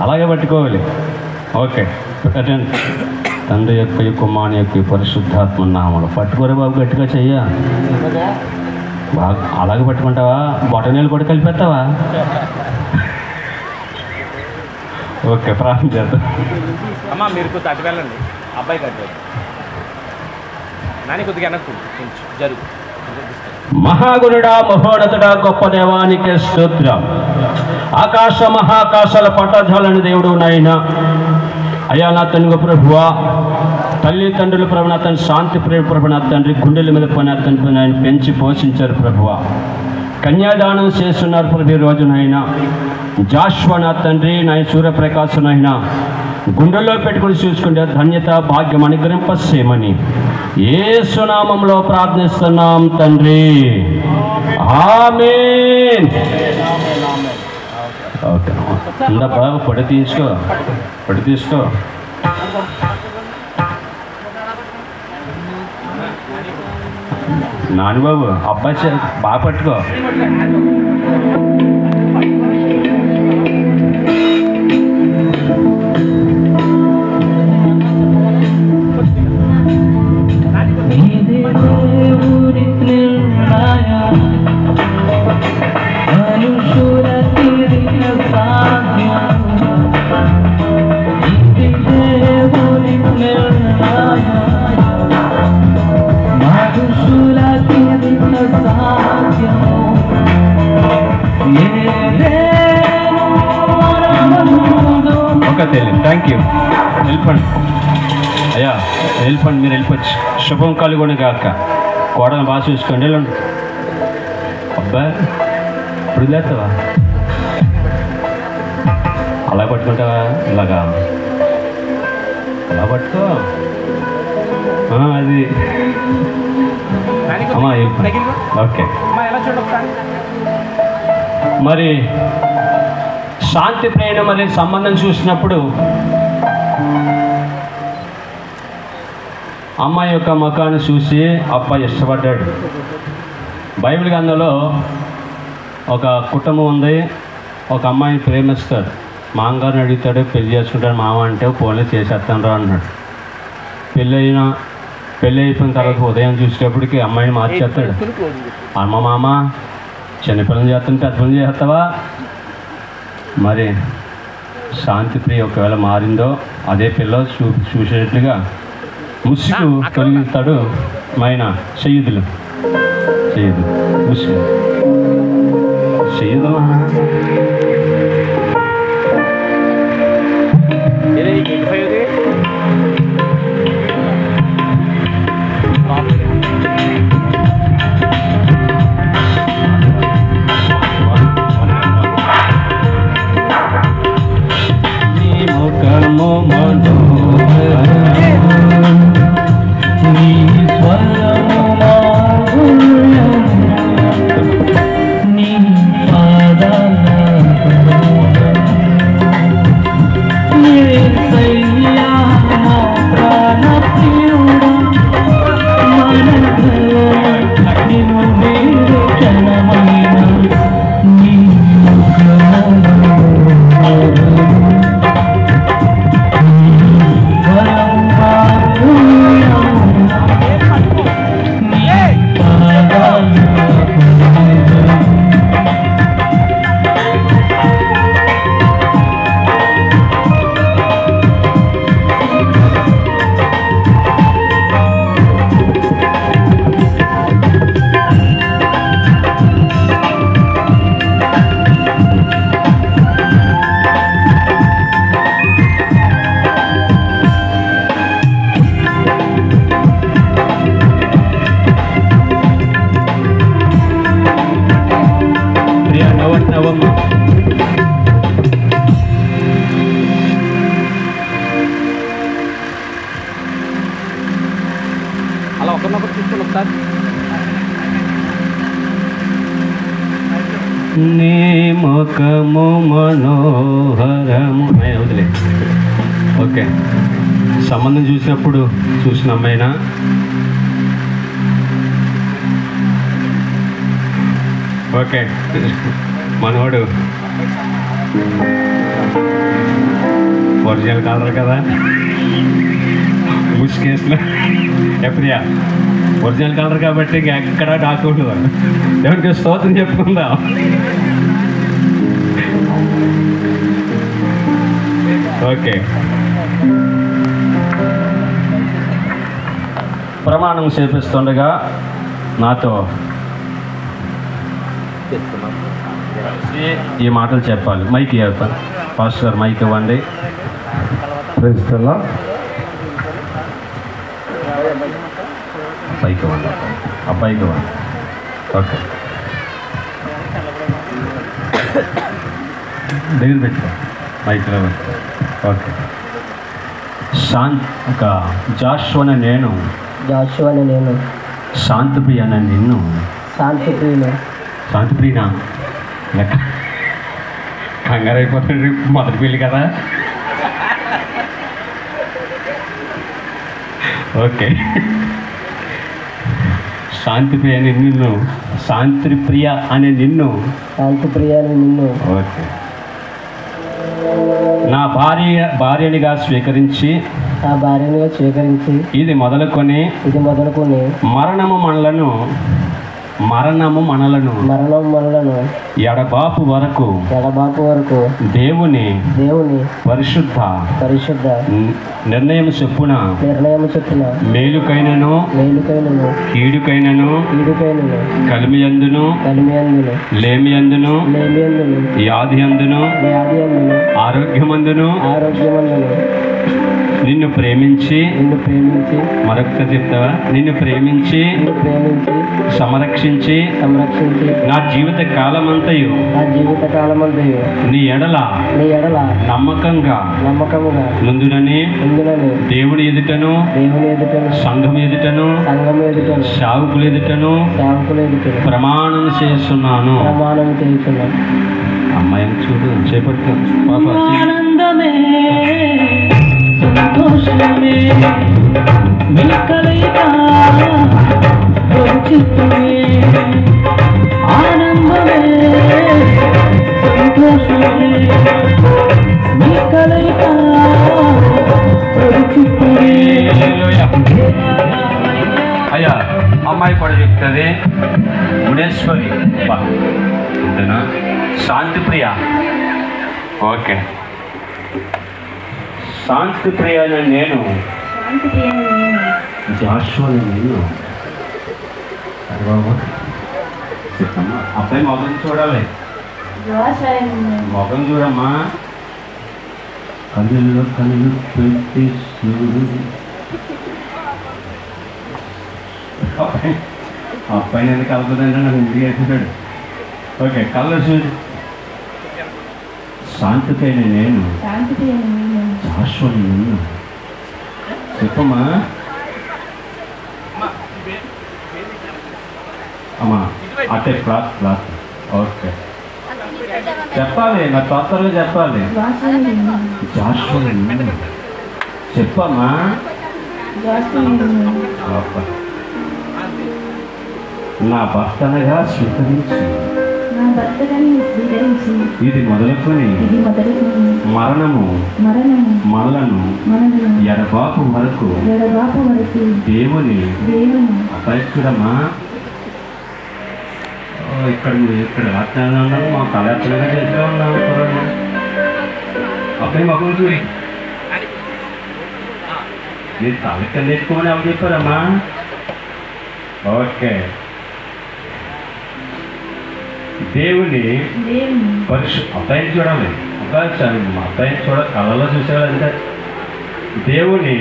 అలాగే పట్టుకోవాలి. ఓకే, తండ్రి యొక్క కుమారుని యొక్క పరిశుద్ధాత్మ నామములో పట్టుకోరే బాబు, గట్టిగా చెయ్య. బాగా అలాగే పట్టుకుంటావా? బొటనీళ్ళు కూడా కలిపేస్తావా? ఓకే, ప్రార్థన చేద్దాం. అమ్మ మీరు కొద్దిగా అటు వెళ్ళండి, అబ్బాయి కట్టు నాని కొద్దిగా వెనక్కు కొంచెం జరుగు. మహాగురుడా, మహోన్నతుడా, గొప్ప దేవానికి స్తోత్రం. ఆకాశ మహాకాశాల పట్టజాలని దేవుడు నాయన. అయ్యా నా తండ్రి ప్రభువా, తల్లిదండ్రులు ప్రభు నా తండ్రి, శాంతి ప్రియ ప్రభు నా తండ్రి, గుండెల మీద పని తండ్రి ఆయన పెంచి పోషించారు ప్రభువా. కన్యాదానం చేస్తున్నారు ప్రభు ఈ రోజునైనా. జాషువా నా తండ్రి, నాయన సూర్యప్రకాశనైనా గుండెల్లో పెట్టుకుని చూసుకుంటే ధన్యత భాగ్యం అనుగ్రహింపసేమని యేసు నామములో ప్రార్థిస్తున్నాం తండ్రి, ఆమేన్. ఓకే, ఇందా బాబు పొడి తీసుకో. నాని బాబు, అబ్బాయి బాగా పట్టుకో. ఓకే తెలియదు, థ్యాంక్ యూ. వెళ్ళిపోండి అయ్యా, వెళ్ళిపోండి, మీరు వెళ్ళిపోవచ్చు. శుభం కలుగుని గాక. కోడలు బాగా చూసుకోండి, వెళ్ళండి. అబ్బాయి ఇప్పుడు లేస్తావా? అలా పట్టుకుంటావా? ఇలాగా అలా పట్టుకో. అది అమ్మా ఓకే. మరి శాంతి ప్రేమ మరి సంబంధం చూసినప్పుడు అమ్మాయి యొక్క ముఖాన్ని చూసి అబ్బాయి ఇష్టపడ్డాడు. బైబిల్ గ్రంథంలో ఒక కుటుంబం ఉంది, ఒక అమ్మాయిని ప్రేమిస్తాడు. మామగారిని అడుగుతాడు, పెళ్లి చేసుకుంటాడు. మామ అంటే ఫోన్లో చేసేస్తాను రా అన్నాడు. పెళ్ళి అయిపోయిన తర్వాత ఉదయం చూసేటప్పటికి అమ్మాయిని మార్చేస్తాడు. అమ్మ మామ చిన్నపిల్లలు చేస్తాను, పెద్ద పిల్లలు చేస్తావా? మరి శాంతి ప్రియ ఒకవేళ మారిందో అదే పిల్ల చూసేటట్లుగా ముసుగు తొలగిస్తాడు. మైన చెయ్యుదులు ముసుగు చెయ్యుదు. నీ పాదాల ఒకరినొకరు చూసుకోండి ఒకసారి. నీ ముఖము మనోహరము వదిలే. ఓకే, సంబంధం చూసినప్పుడు చూసిన అమ్మాయినా ఓకే. మనోడు ఒరిజినల్ కలర్ కదా, బుష్ కేసులో ఎప్పుడయా ఒరిజినల్ కలర్ కాబట్టి ఎక్కడ డాక్టర్ ఎవరికి స్తోత్రం చెప్పుకుందాం. ఓకే, ప్రమాణం చేపిస్తుండగా నాతో ఈ మాటలు చెప్పాలి. మైక్ ఇవ్వండి పాస్టర్ గారు, మైక్ ఇవ్వండి. Praise the lord. పైకి ఇవ్వండి, అబ్బాయికి ఇవ్వండి. ఓకే, దగ్గర పెట్టుకో, మైక్లో పెట్టుకో. ఓకే, జాషువన నేను శాంతిప్రియన నిన్ను శాంతిప్రియనా లెక్క కంగారు అయిపోతుంది, మొదటి పెళ్ళి కదా. ఓకే, శాంతిప్రియ అనే నిన్ను శాంతిప్రియ అనే నిన్ను ఓకే నా భార్యనిగా స్వీకరించి ఇది మొదలుకొని మరణము మనలను ఎడబాపు వరకు దేవుని పరిశుద్ధ నిర్ణయం చెప్పున మేలుకైనను కీడుకైనను కలిమియందును లేమియందును వ్యాధి అందును ఆరోగ్యమందును నిన్ను ప్రేమించి మరొక చెప్తావా, నిన్ను ప్రేమించి సంరక్షించి నా జీవిత కాలమంతయు నీ ఎడల నమ్మకంగా నుందునని దేవుడి ఎదుటను సంఘం ఎదుటను సేవకుల ఎదుటను ప్రమాణం చేస్తున్నాను. అమ్మాయిని చూడు చేపట్టు పాప. సంతోషమే మీ కలయిక చిత్తమే ఆనందమే సంతోషమే మీ కలయిక చిత్తమే. అయ్యా అమ్మాయి కూడా చెప్తుంది మునేశ్వరి అంతేనా, శాంతిప్రియ. ఓకే, శాంతిప్రియ నేను జాషువని నేను బాబు చెప్పమ్మా. అబ్బాయి మొగం చూడాలి, మొగం చూడమ్మా, కళ్ళు పెట్టి చూడు. అబ్బాయి నేను కలుపుదంటే నాకు ఇంటికి వేసేసాడు. ఓకే, కళ్ళు చూడు. శాంతికైన నేను జాషువని నేను చెప్పమ్మా. అమ్మా అట్టే క్లాత్ ఓకే చెప్పాలి, నా తొందరగా చెప్పాలి. జాషువని నేను చెప్పమ్మా. నా భర్తనగా స్వీకరించి ఇది మొదలుకొని మరణము మనలను ఎడబాపు వరకు దేవుని అపేక్షడమా. ఇక్కడ రాత్రి మా కళాత్మగా చేస్తూ ఉన్నాము. అబ్బాయి మొక్కలు చూడి మీరు తలెక్క నేర్చుకోమని ఎవరు చెప్పారమ్మా. ఓకే, దేవుని అబ్బాయిని చూడాలి. అబ్బాయిని చూడ కళలో చూసేవాళ్ళంటే దేవుని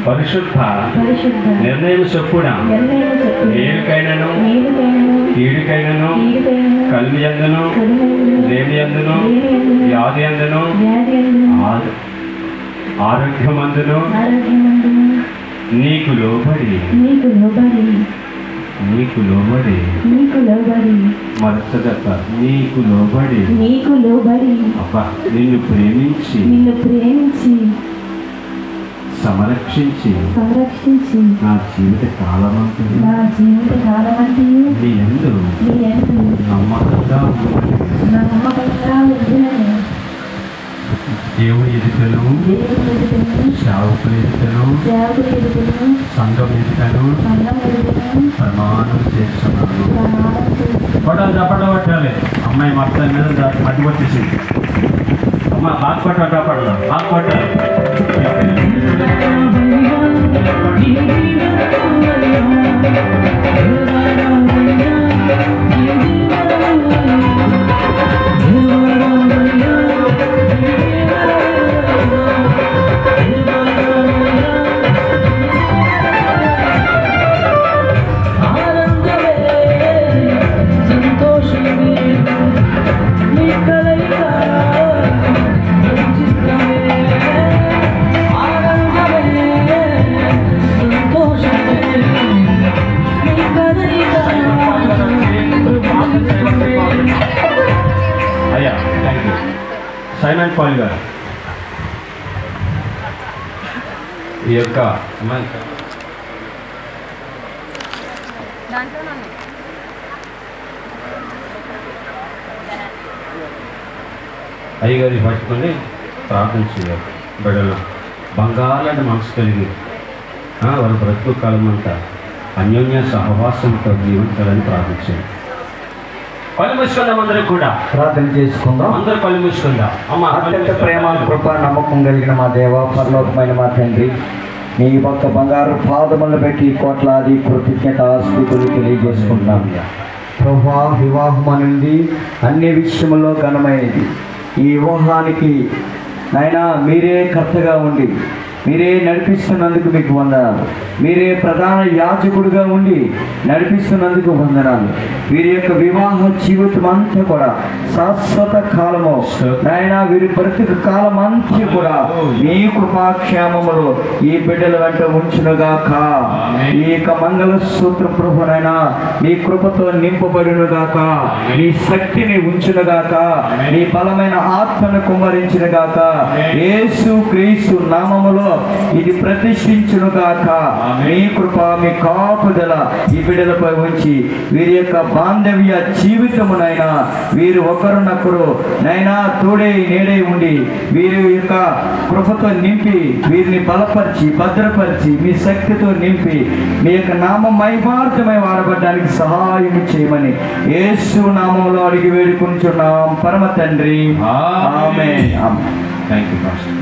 పరిశుద్ధ నిర్ణయం చొప్పున మేలుకైనను కీడుకైనను కలిమి అందును లేమి అందును వ్యాధి అందును ఆరోగ్యమందును నీకు లోబడి నీకు లోబడి నీకు లోబడి నీకు లోబడి మరొకదప్ప నీకు లోబడి నీకు లోబడి అబ్బా నిన్ను ప్రేమించి నిన్ను ప్రేమించి సంరక్షించి నా జీవిత కాలమంతా నా జీవిత కాలమంతా నీ యందు నీ యందు నమ్మకంగా నమ్మకంగా ఉండునని దేవుని ఎదుటను దేవుని ఎదుటను సేవకుల ఎదుటను సేవకుల ఎదుటను సంఘం ఎదుటను సంఘం ఎదుటను ప్రమాణం చేస్తున్నాను. ప్రమాణం చేస్తున్నాను. పట్టాలి చప్పట్లు పట్టాలి. అమ్మాయి మొత్తం మీద మట్టి వచ్చేసింది. అమ్మ బాగా పట్టాలి చప్పట్లు బాగా పట్టాలి. అయ్యా థ్యాంక్ యూ. సైమన్ పాల్ గారు ఈ యొక్క అయ్యగారి పట్టుకొని ప్రార్థన చేయాలి. బిడ్డలు బంగాళాన్ని మనసు కలిగి వారి బ్రతుకు కాలం అంతా అన్యోన్య సహవాసంతో జీవించాలని ప్రార్థించారు. కళ్ళు మూసుకుందాం, అందరూ కూడా ప్రార్థన చేసుకుందాం. అందరూ కళ్ళు మూసుకుందాం. అమ్మ అత్యంత ప్రేమ కృప నమ్మకం కలిగిన మా దేవ, పరలోకమైన మా తండ్రి, నీ భక్త బంగారు పాదములను పెట్టి కోట్లాది కృతజ్ఞత స్థుతులు తెలియజేసుకుంటున్నాం. ప్రభువా, వివాహం అనేది అన్ని విషయంలో ఘనమైనది. ఈ వివాహానికి నాయనా మీరే కర్తగా ఉండి మీరే నడిపిస్తున్నందుకు మీకు వందనాలు. మీరే ప్రధాన యాజకుడిగా ఉండి నడిపిస్తున్నందుకు వందనాలు. వీరి యొక్క వివాహ జీవితం అంతా కూడా శాశ్వత కాలము నాయన, వీరి బ్రతుకు కాలం అంతా కూడా నీ కృపాక్షేమములు ఈ బిడ్డల వెంట ఉంచునుగాక. ఈ యొక్క మంగళ సూత్ర ప్రభునైనా నీ కృపతో నింపబడునుగాక. నీ శక్తిని ఉంచునుగాక. నీ బలమైన ఆత్మను కుమ్మరించునుగాక. యేసు క్రీస్తు నామములో ఇది ప్రతిష్ఠించునుగాక. మీ కృప, మీ కాపుదల ఈ బిడ్డలపై ఉంచి వీరి యొక్క బాంధవ్య జీవితమునైనా వీరు ఒకరినొకరు నైనా తోడే నేడే ఉండి వీరి యొక్క కృపతో నింపి వీరిని బలపరిచి భద్రపరిచి మీ శక్తితో నింపి మీ యొక్క నామ మహిమార్థమై వాడబడ్డానికి సహాయం చేయమని యేసు నామంలో అడిగి వేడుకుంటున్నాం పరమ తండ్రి. ఆమేన్. Thank you pastor.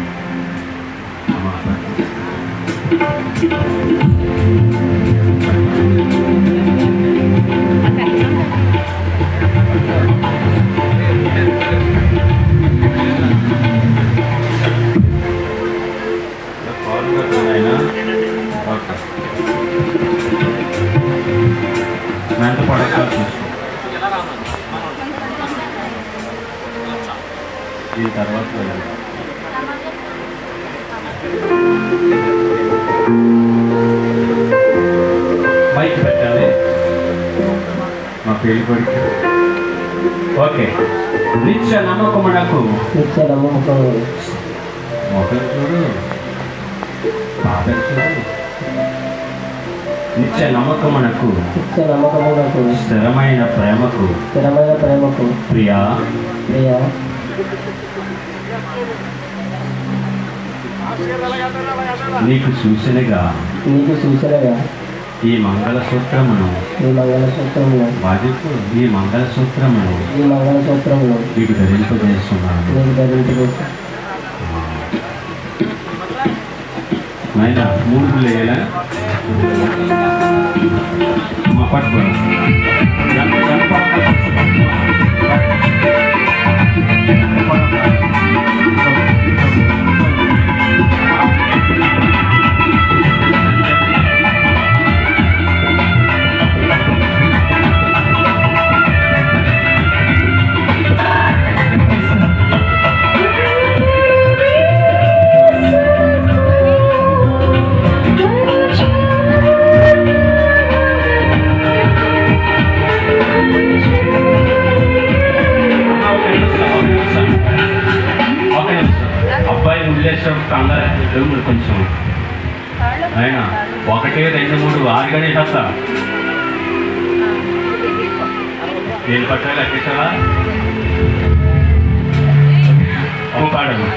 మెంట పడకాల్సి ఈ తర్వాత మైక్ పెట్టాలి మా పెళ్లి కొడుకు. ఓకే. నిత్య నమ్మకమునకు మొదలు చూడు, పాపం చూడు. నిత్య నమ్మకమునకు స్థిరమైన ప్రేమకు ప్రియా నీకు సూచనగా ఈ మంగళసూత్రమును బాధితు ఈ మంగళసూత్రమును నీకు ధరింపజేస్తున్నాను. నాయన 3 లేలా మా పట్టు Thank you. కంగారు మీరు కొంచెం అయినా 1 2 3 వారిగానే వేస్తా నేను పట్టాలి అట్టిస్తావా ఒక పాడము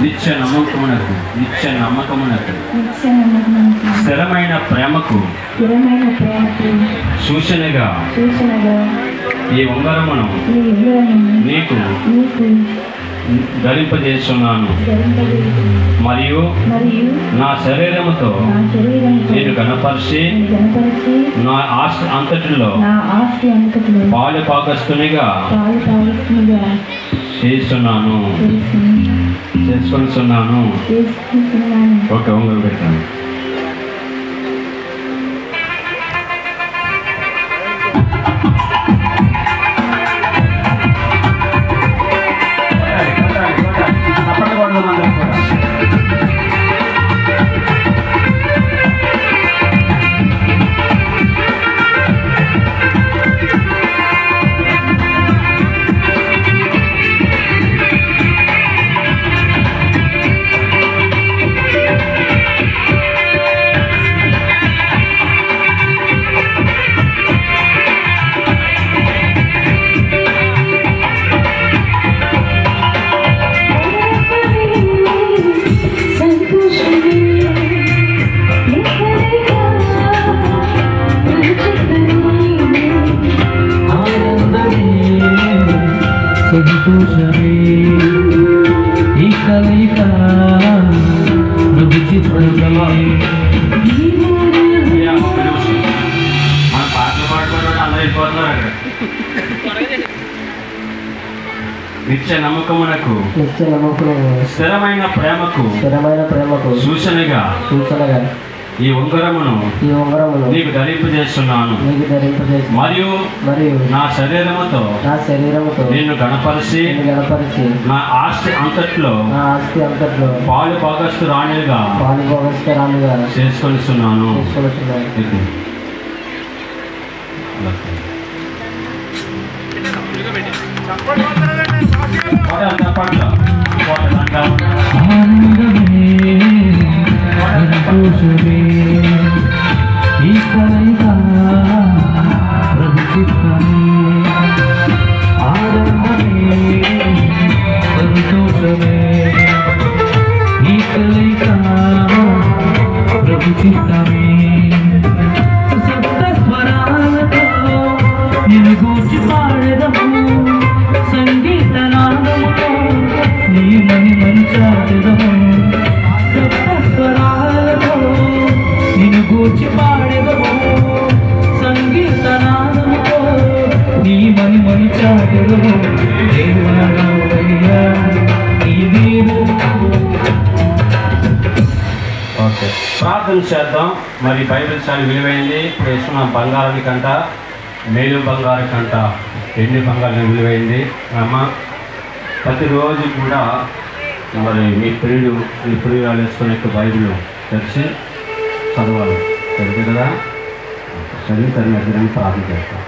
నిత్య నమ్మకమునకు స్థిరమైన ప్రేమకు సూచనగా ఈ ఉంగరమును నీకు ధరింపజేస్తున్నాను మరియు నా శరీరముతో నేను గణపరిచి నా ఆస్తి అంతటిలో పాలు పాకస్తునిగా చేసుకున్నాను ఓకే ఉంగరం పెట్టాను. సంతోషమే ఈ కలయిక నిత్య నమ్మకమునకు స్థిరమైన ప్రేమకు సూచనగా ఈ ఉంగరమును నీకు ధరింపజేస్తున్నాను. మరియు నా శరీరముతో నిన్ను గణపరిచి నా ఆస్తి అంతట్లో పాలు భాగస్తు రాణిగా చేసుకొనిస్తున్నాను. ప్రార్థన చేద్దాం. మరి బైబిల్ చాలా విలువైంది. ఇప్పుడు వేసుకున్న బంగారాని కంట మేలు బంగారు కంట ఎన్ని బంగారం విలువైంది అమ్మ. ప్రతిరోజు కూడా మరి మీ ప్రియురాలు వేసుకునే బైబిల్ తెరిచి చదవాలి. చదివి కదా చదివి తగిన ప్రార్థన చేస్తాం.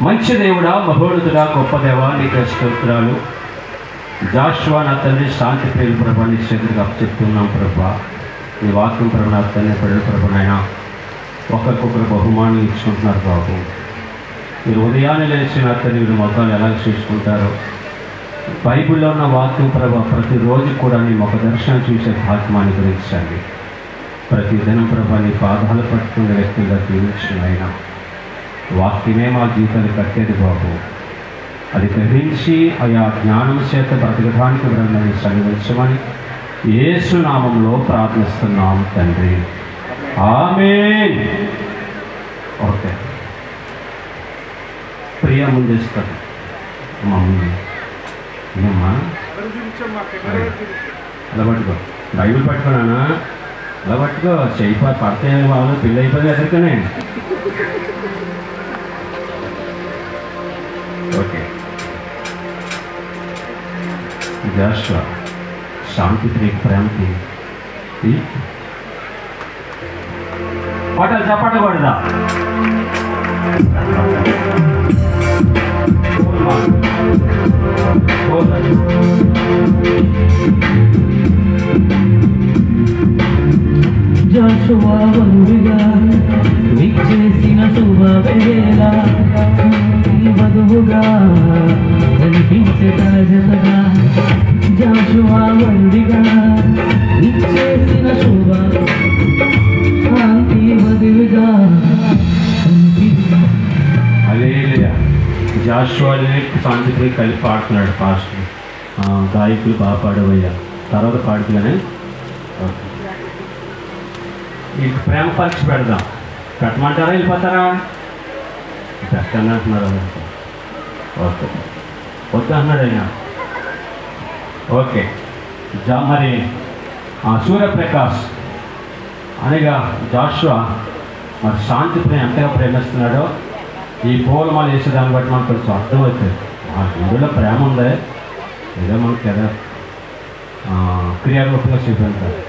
మంచి దేవుడా, మహోన్నతుడా, గొప్ప దేవా, నీకు స్తోత్రాలు. జాషువా నా తండ్రి శాంతి ప్రియుల ప్రభా నీ చేతులకు అప్పచెప్తున్నాం ప్రభా. నీ వాక్యం ప్రభు నా తండ్రి ప్రజల ప్రభునైనా ఒకరికొకరు బహుమానం ఇచ్చుకుంటున్నారు బాబు. మీరు ఉదయాన్నే లేచి నా తండ్రి మీరు మొక్కలు ఎలా చూసుకుంటారో బైబిల్లో ఉన్న వాక్యం ప్రభా ప్రతిరోజు కూడా నీ ముఖ దర్శనం చూసే భాగ్యాన్ని గురించండి. ప్రతి దినం ప్రభా నీ పాదాలు పట్టుకునే వ్యక్తులుగా జీవించినైనా వాక్యమే మా జీవితాన్ని కట్టేది బాబు. అది గ్రహించి ఆయా జ్ఞానం చేత బ్రతకడానికి బ్రహ్మని సన్నిధించమని యేసు నామంలో ప్రార్థిస్తున్నాం తండ్రి. ఆమేన్. ఓకే, ప్రియ ముందేస్తారు మమ్మీ ఏమ్మా అలా పట్టుకో. బైబిల్ పట్టుకున్నానా అలా పట్టుకో. చెయ్యి పడితే వాళ్ళు పెళ్ళి అయిపోయింది ఎదుర్కొనే. ఓకే, జాషువా శాంతి ప్రేమకి పట్టాలి చప్పట్టకూడదా? జాషువా వందుగా విచ్చేసిన శుభవేళ వధువుగా కనిపించే తన జతగా. జాషువా వందుగా విచ్చేసిన శుభ శాంతి వధువుగా హల్లెలూయా. జాషువాని శాంతి ప్రియ కలిపి పాడుతున్నాడు పాస్టర్. గాయకులు బాగా పాడవయ్యా. తర్వాత పాడుతున్నానే. ఈ ప్రేమ పరీక్ష పెడదాం. పెట్టమంటారా వెళ్ళిపోతారా? పెట్టండి అంటున్నారు. ఓకే, వద్దు అన్నాడు ఆయన. ఓకే, మరి సూర్యప్రకాష్ అనగా జాషువా మరి శాంతి ప్రేమ ఎంతగా ప్రేమిస్తున్నాడో ఈ పూలమాల వేసేదాన్ని బట్టి మనకు కొంచెం అర్థమవుతుంది. ఆ ఇందులో ప్రేమ ఉందే ఏదో మనకి కదా క్రియారూపంగా చూపించారు.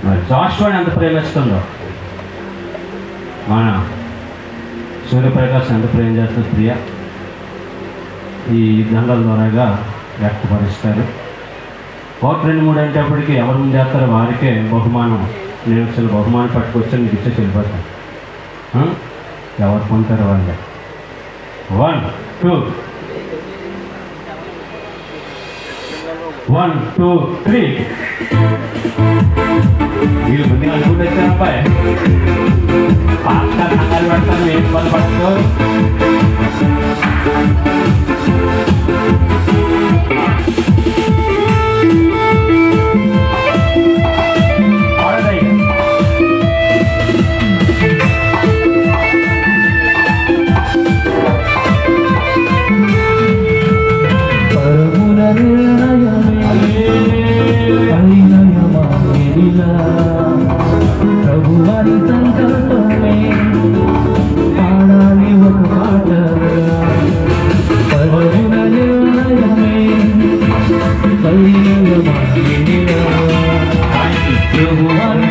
మరి జాషువాని ఎంత ప్రేమిస్తుందో మన సూర్యప్రకాశ్ ఎంత ప్రేమ చేస్తుంది ప్రియ ఈ దండల ద్వారాగా వ్యక్తపరుస్తారు. 1, 2, 3 అంటేప్పటికీ ఎవరు ముందు చేస్తారో వారికే బహుమానం. నేను అసలు బహుమానం పట్టుకొచ్చి నీకు ఇచ్చేసి వెళ్ళిపోతాను. ఎవరు పొందుతారో వాళ్ళే. 1, 2 1, 2, 3 వీళ్ళు ముందు అనుకుంటే అబ్బాయి పాస్టర్ కంగారు పెడతాను. ఏం పని పట్టుకో. నిర్ణయమే ప్రభువారి సంకల్పమే పాడాలి ఒక పాటగా పరుగుల నిర్ణయమే ప్రభువారి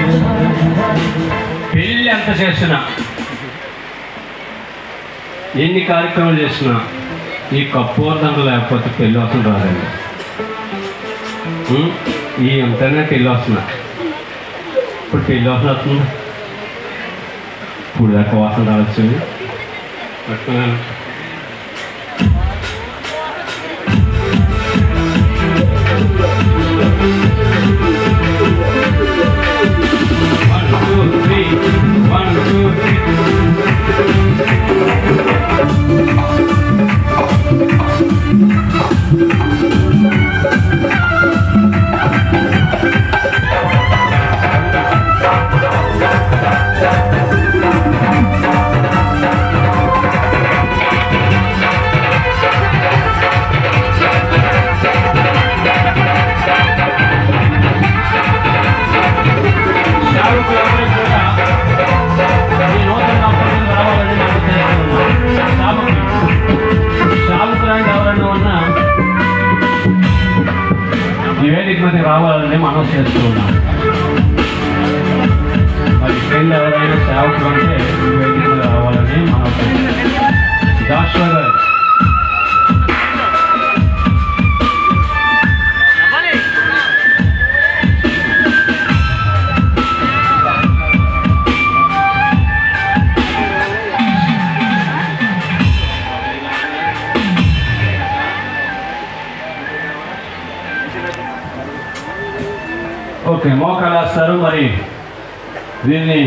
పెళ్ళి ఎంత చేసినా ఎన్ని కార్యక్రమాలు చేసినా ఈ కప్పూర్దండ లేకపోతే పెళ్ళి వస్తుంది రాదండి. ఈ అంతనే పెళ్ళి వస్తున్నా, ఇప్పుడు పెళ్ళి వస్తుంది, ఇప్పుడు దాకా వాసన రావచ్చింది పట్టుకున్నాను. రావాలని మనం చేస్తూ ఉన్నాం. మరి ఫ్రెండ్ ఎవరైనా సేవకులు అంటే వేదిక మీద రావాలని మనం జాషువా గారు ఓకే మోకాలు వేస్తారు. మరి దీన్ని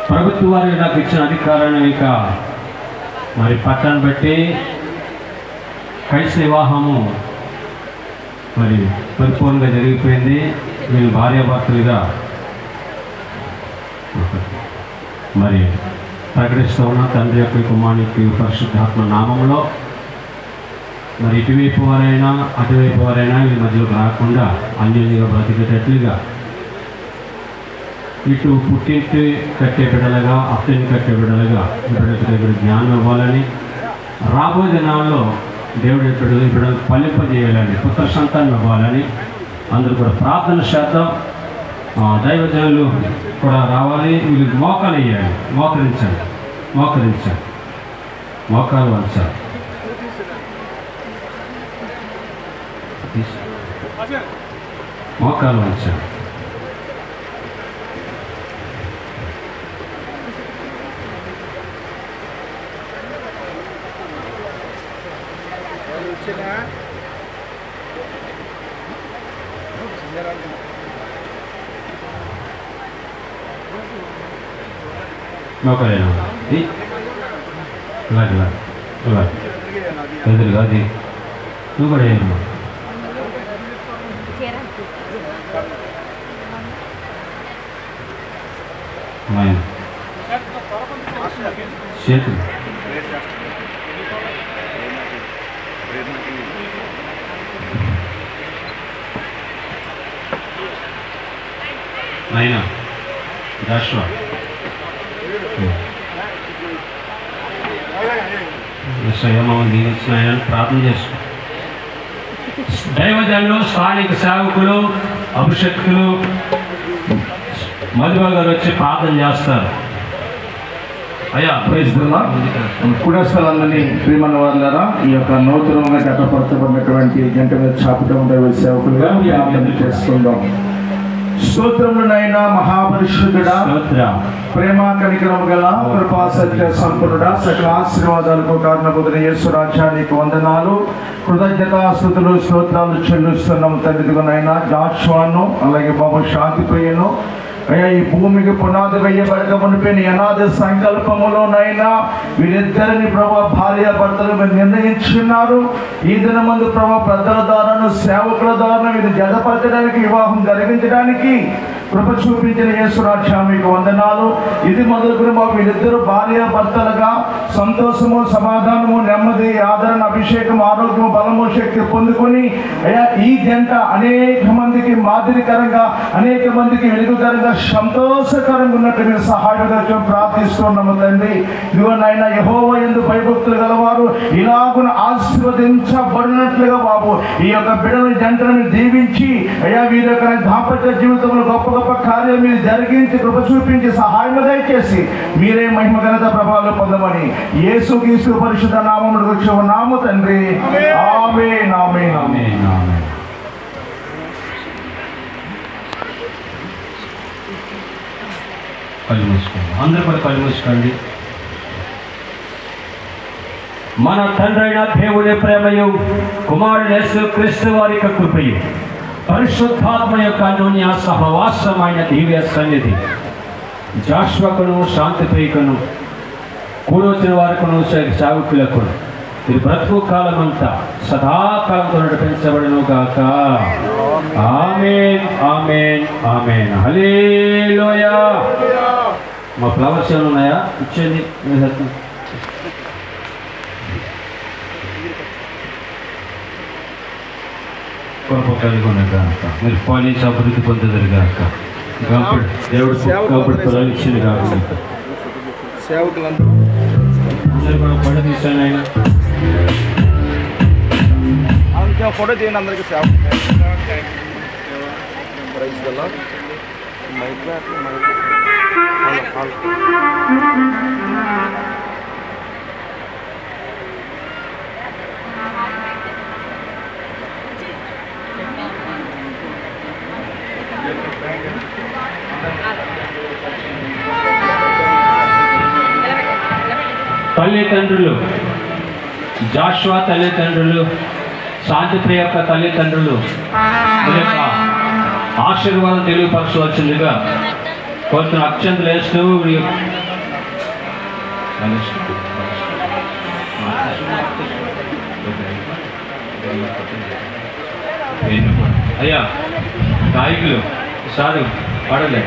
ప్రభుత్వ వారు నాకు ఇచ్చిన అధికారాన్ని ఇక మరి పట్టణ పెట్టి క్రైస్తవ వివాహము మరి పరిపూర్ణంగా జరిగిపోయింది. వీళ్ళు భార్యాభర్తలుగా మరి ప్రకటిస్తూ ఉన్న తండ్రి యొక్క కుమారునికి పరిశుద్ధాత్మ నామంలో మరి ఇటువైపు వారైనా అటువైపు వారైనా వీళ్ళ మధ్యలోకి రాకుండా అన్యోన్యంగా బ్రతికేటట్లుగా ఇటు పుట్టింటి కట్టే బిడ్డలుగా అత్తని కట్టే బిడ్డలుగా బిడ్డలకు దగ్గర జ్ఞానం ఇవ్వాలని, రాబోయే దినాల్లో దేవుడి బిడ్డలకు ఫలింపజేయాలని, పుత్ర సంతానం ఇవ్వాలని అందరూ కూడా ప్రార్థన చేద్దాం. దైవజనులు కూడా రావాలి. వీళ్ళకి మోకాలు వేయాలి, మోకరించాలి, మోకరించాలి, మోకాలు వంచాలి. మోకాలు వంచాలి. మోకాలేనా ఇలాగ ఇలాగ ఎదురుగా అది నువ్వు కూడా ఏమో చేతులు అయినా జాషువా మమ్మల్ని దీవించిన ఆయన ప్రార్థన చేసుకో. దైవజనులు, స్థానిక సేవకులు, అభిషక్తులు మధుబా గారు వచ్చి ప్రార్థన చేస్తారు. అయ్యా ప్రైజ్ కుడస్థలందరినీ ప్రియమైన వారులారా, ఈ యొక్క నూతనంగా గతపరచబడినటువంటి గంట మీద చాపటం సేవకులుగా ప్రార్థన చేసుకుందాం. స్తోత్రమునైనా మహాపరిశుద్ధుడా, ప్రేమ కనికరము గల కృపా సత్య సంపన్నుడా, సకల ఆశీర్వాదాలకు కారణభూతుని యేసు రాజా నీకు వందనాలు, కృతజ్ఞతాస్తుతులు, స్తోత్రాలు చెల్లిస్తున్నాము తండ్రిదిగోనైనా. జాషువాను అలాగే బాబు శాంతిప్రియను అయ్యా ఈ భూమికి పునాది వేయబడక మునిపే నీ అనాది సంకల్పములోనైనా వీరిద్దరిని ప్రభా భార్య భర్తలు మీరు నిర్ణయించున్నారు. ఈ దినమందు ప్రభా పెద్దల ద్వారాను సేవకుల ద్వారా మీరు జతపరచడానికి, వివాహం జరిగించడానికి కృప చూపించిన యేసురాజా మీకు వందనాలు. ఇది మొదలుకుని బాబు వీళ్ళిద్దరూ భార్య భర్తలుగా సంతోషము, సమాధానము, నెమ్మది, ఆదరణ, అభిషేకం, ఆరోగ్యము, బలము, శక్తి పొందుకొని అయ్యా ఈ జంట అనేక మందికి మాదిరికరంగా, అనేక మందికి వెలుగుకరంగా, సంతోషకరంగా ఉన్నట్టు మీరు సహాయం ప్రార్థిస్తున్నాము తండ్రి. ఇదిగో నాయన యెహోవా యందు భయభక్తులు గలవారు ఇలాగున ఆశీర్వదించబడినట్లుగా బాబు ఈ యొక్క బిడ్డల జంటను దీవించి అయ్యా వీరి యొక్క దాంపత్య జీవితంలో గొప్ప గొప్ప కార్యాలు మీరు జరిగించి కృప చూపించి సహాయం దయచేసి మీరే మహిమ ఘనత ప్రభావాలు పొందమని యేసుక్రీస్తు పరిశుద్ధ నామములో వచ్చి ఉన్నాము తండ్రి. ఆమేన్, ఆమేన్, ఆమేన్. కళ్ళు మూసుకోండి, అందరూ కూడా కళ్ళు మూసుకోండి. మన తండ్రి అయిన దేవుని ప్రేమయు, కుమారుడు యేసుక్రీస్తు వారి యొక్క కృపయు, పరిశుద్ధాత్మ యొక్క అన్యోన్య సహవాసమైన దివ్య సన్నిధి జాషువకును, శాంతి ప్రియకును, కూడొచ్చిన వారికును, సేవకులకు ఇది బ్రతుకు కాలమంతా సదాకాలంతో నడిపించబడును గాక. ఆమేన్, ఆమేన్, ఆమేన్. హల్లెలూయా. మా ఫ్లవర్స్ ఏమైనా ఉన్నాయా? ఇచ్చేది గొప్ప కలిగి ఉన్నగాక, మీరు పాలించి అభివృద్ధి పొందదరుగాక. దేవుడు కాబట్టి పొలాలు ఇచ్చింది కాకుండా సేవకులందరూ అందరూ కూడా పడ తీసాను ఆయన. ఫోటో తీయండి అందరికీ. సేవ తల్లిదండ్రులు, జాషువా తల్లిదండ్రులు, శాంతిప్రియ యొక్క తల్లిదండ్రులు ఆశీర్వాదం తెలియపరచవలసిందిగా కోరుతున్న అక్షంతలు వేస్తూ అయ్యా గాయకులు సారు పాడలే.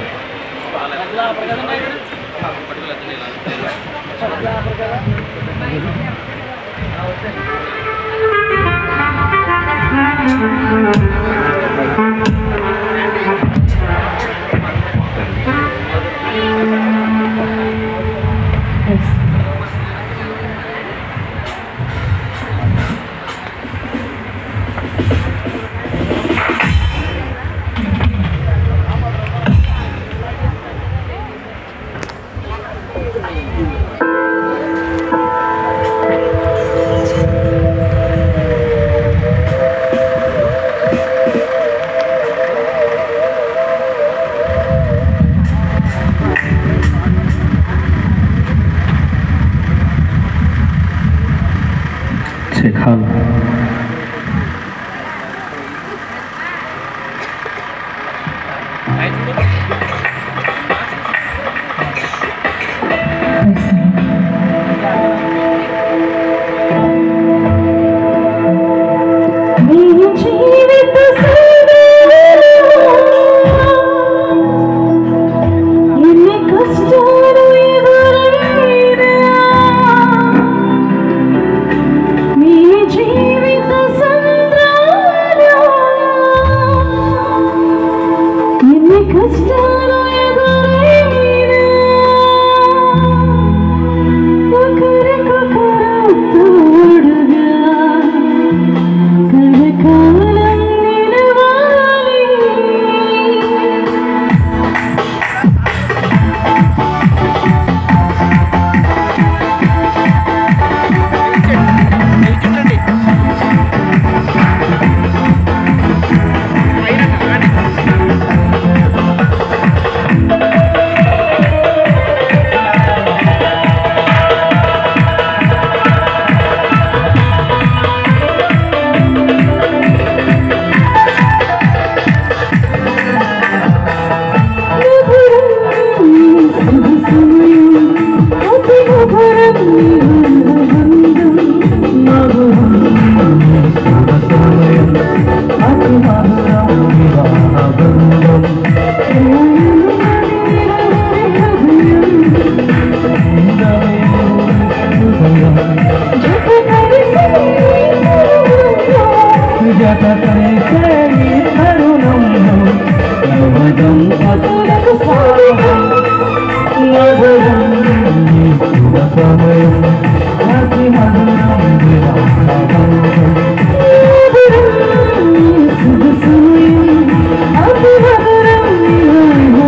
జత కలిసే ఈ తరుణంలో నవదంపతులకు స్వాగతం మధురం ఈ శుభ సమయం అతి మధురం వివాహం శుభ సమయం అతి మధురం వివాహం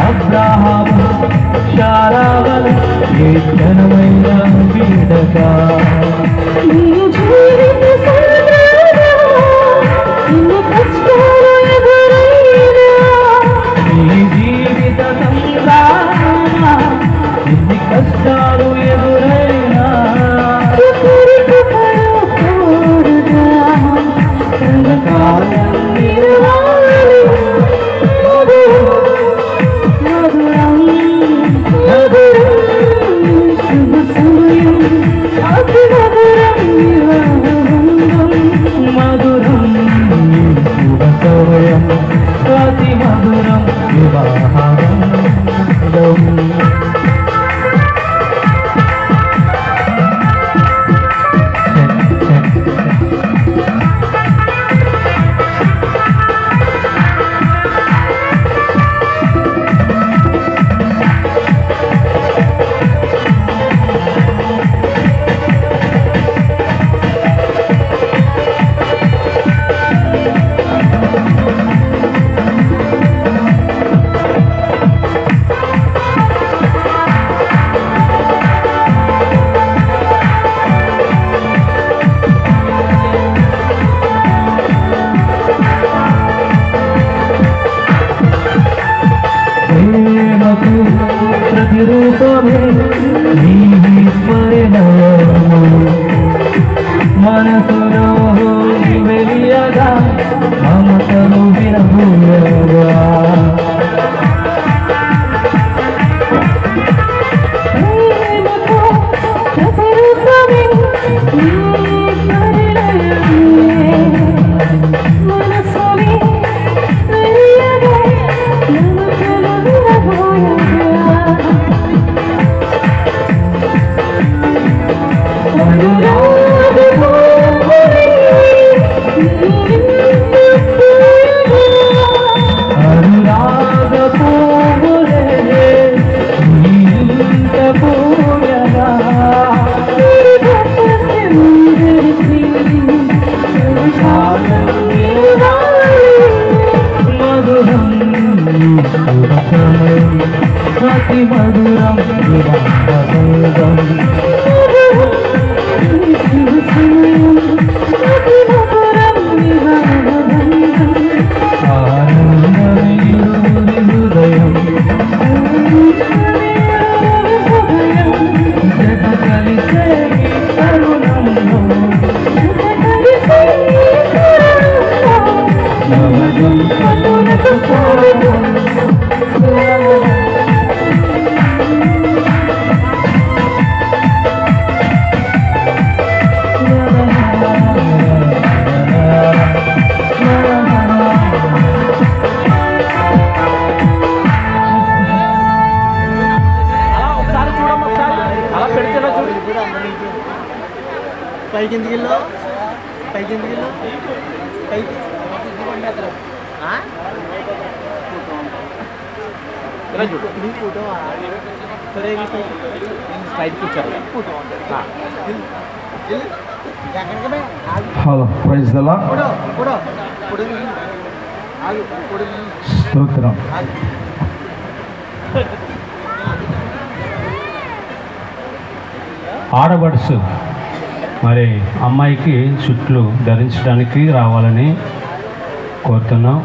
అబ్రహాము శారావలు ఏ క్షణమైన పీడక ఈ జీవిత సంగ్రామ ఎన్ని కష్టాలు ఎదురైనా కాలం మధురం శుభ సమయం అతి మధురం వివాహం ప్రేమకు ప్రతిరూపమే నీ పరిణామము మనసులో వెలియగా మమతను విరబూయగా అతి మధురం హృదయం జత కలిసే తరుణంలో నవదంపతులకు స్వాగతం పైకి ఎందుకు వెళ్ళావు పైకి ఎందుకు వెళ్ళావు పైకి ఫోటో సరే పైకి కూర్చోరు హలో ప్రైజ్ ద లార్డ్. స్తోత్రం. ఆడబడుసు మరి అమ్మాయికి చుట్లు ధరించడానికి రావాలని కోరుతున్నాం.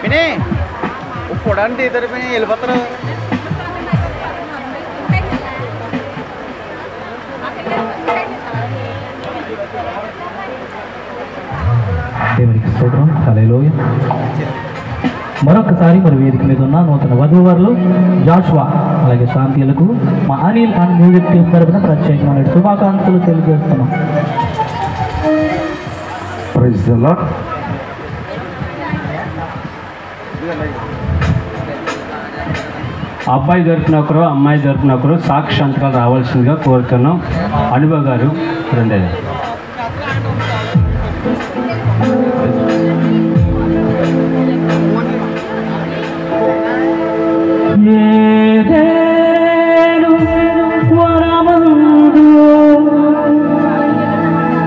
పినే ఫోడానికి తీతారు పిని వెళ్ళిపోతారు. దేవునికి స్తోత్రం. హల్లెలూయా. మరొకసారి మరి వేదిక మీద ఉన్న నూతన వధూవరులు జాషువా అలాగే శాంతిలకు మా అనిల్ అండ్ మ్యూజిక్ టీం తరపున ప్రత్యేకమైన శుభాకాంక్షలు తెలియజేస్తున్నాం. Praise the lord. అబ్బాయి తరపున ఒకరు అమ్మాయి తరపున ఒకరు సాక్షి సంతకాలు రావాల్సిందిగా కోరుతున్నాం. అనుభవ్ గారు రండి.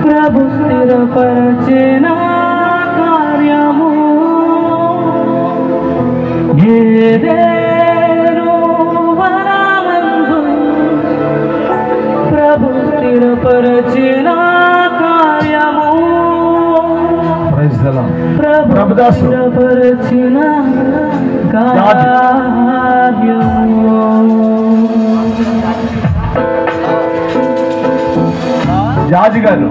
ప్రభు స్థిరపరచిన కార్యము ప్రభు స్థిరపరచిన కార్యము ప్రభు స్థిరపరచిన కార్యము. జాజి గారు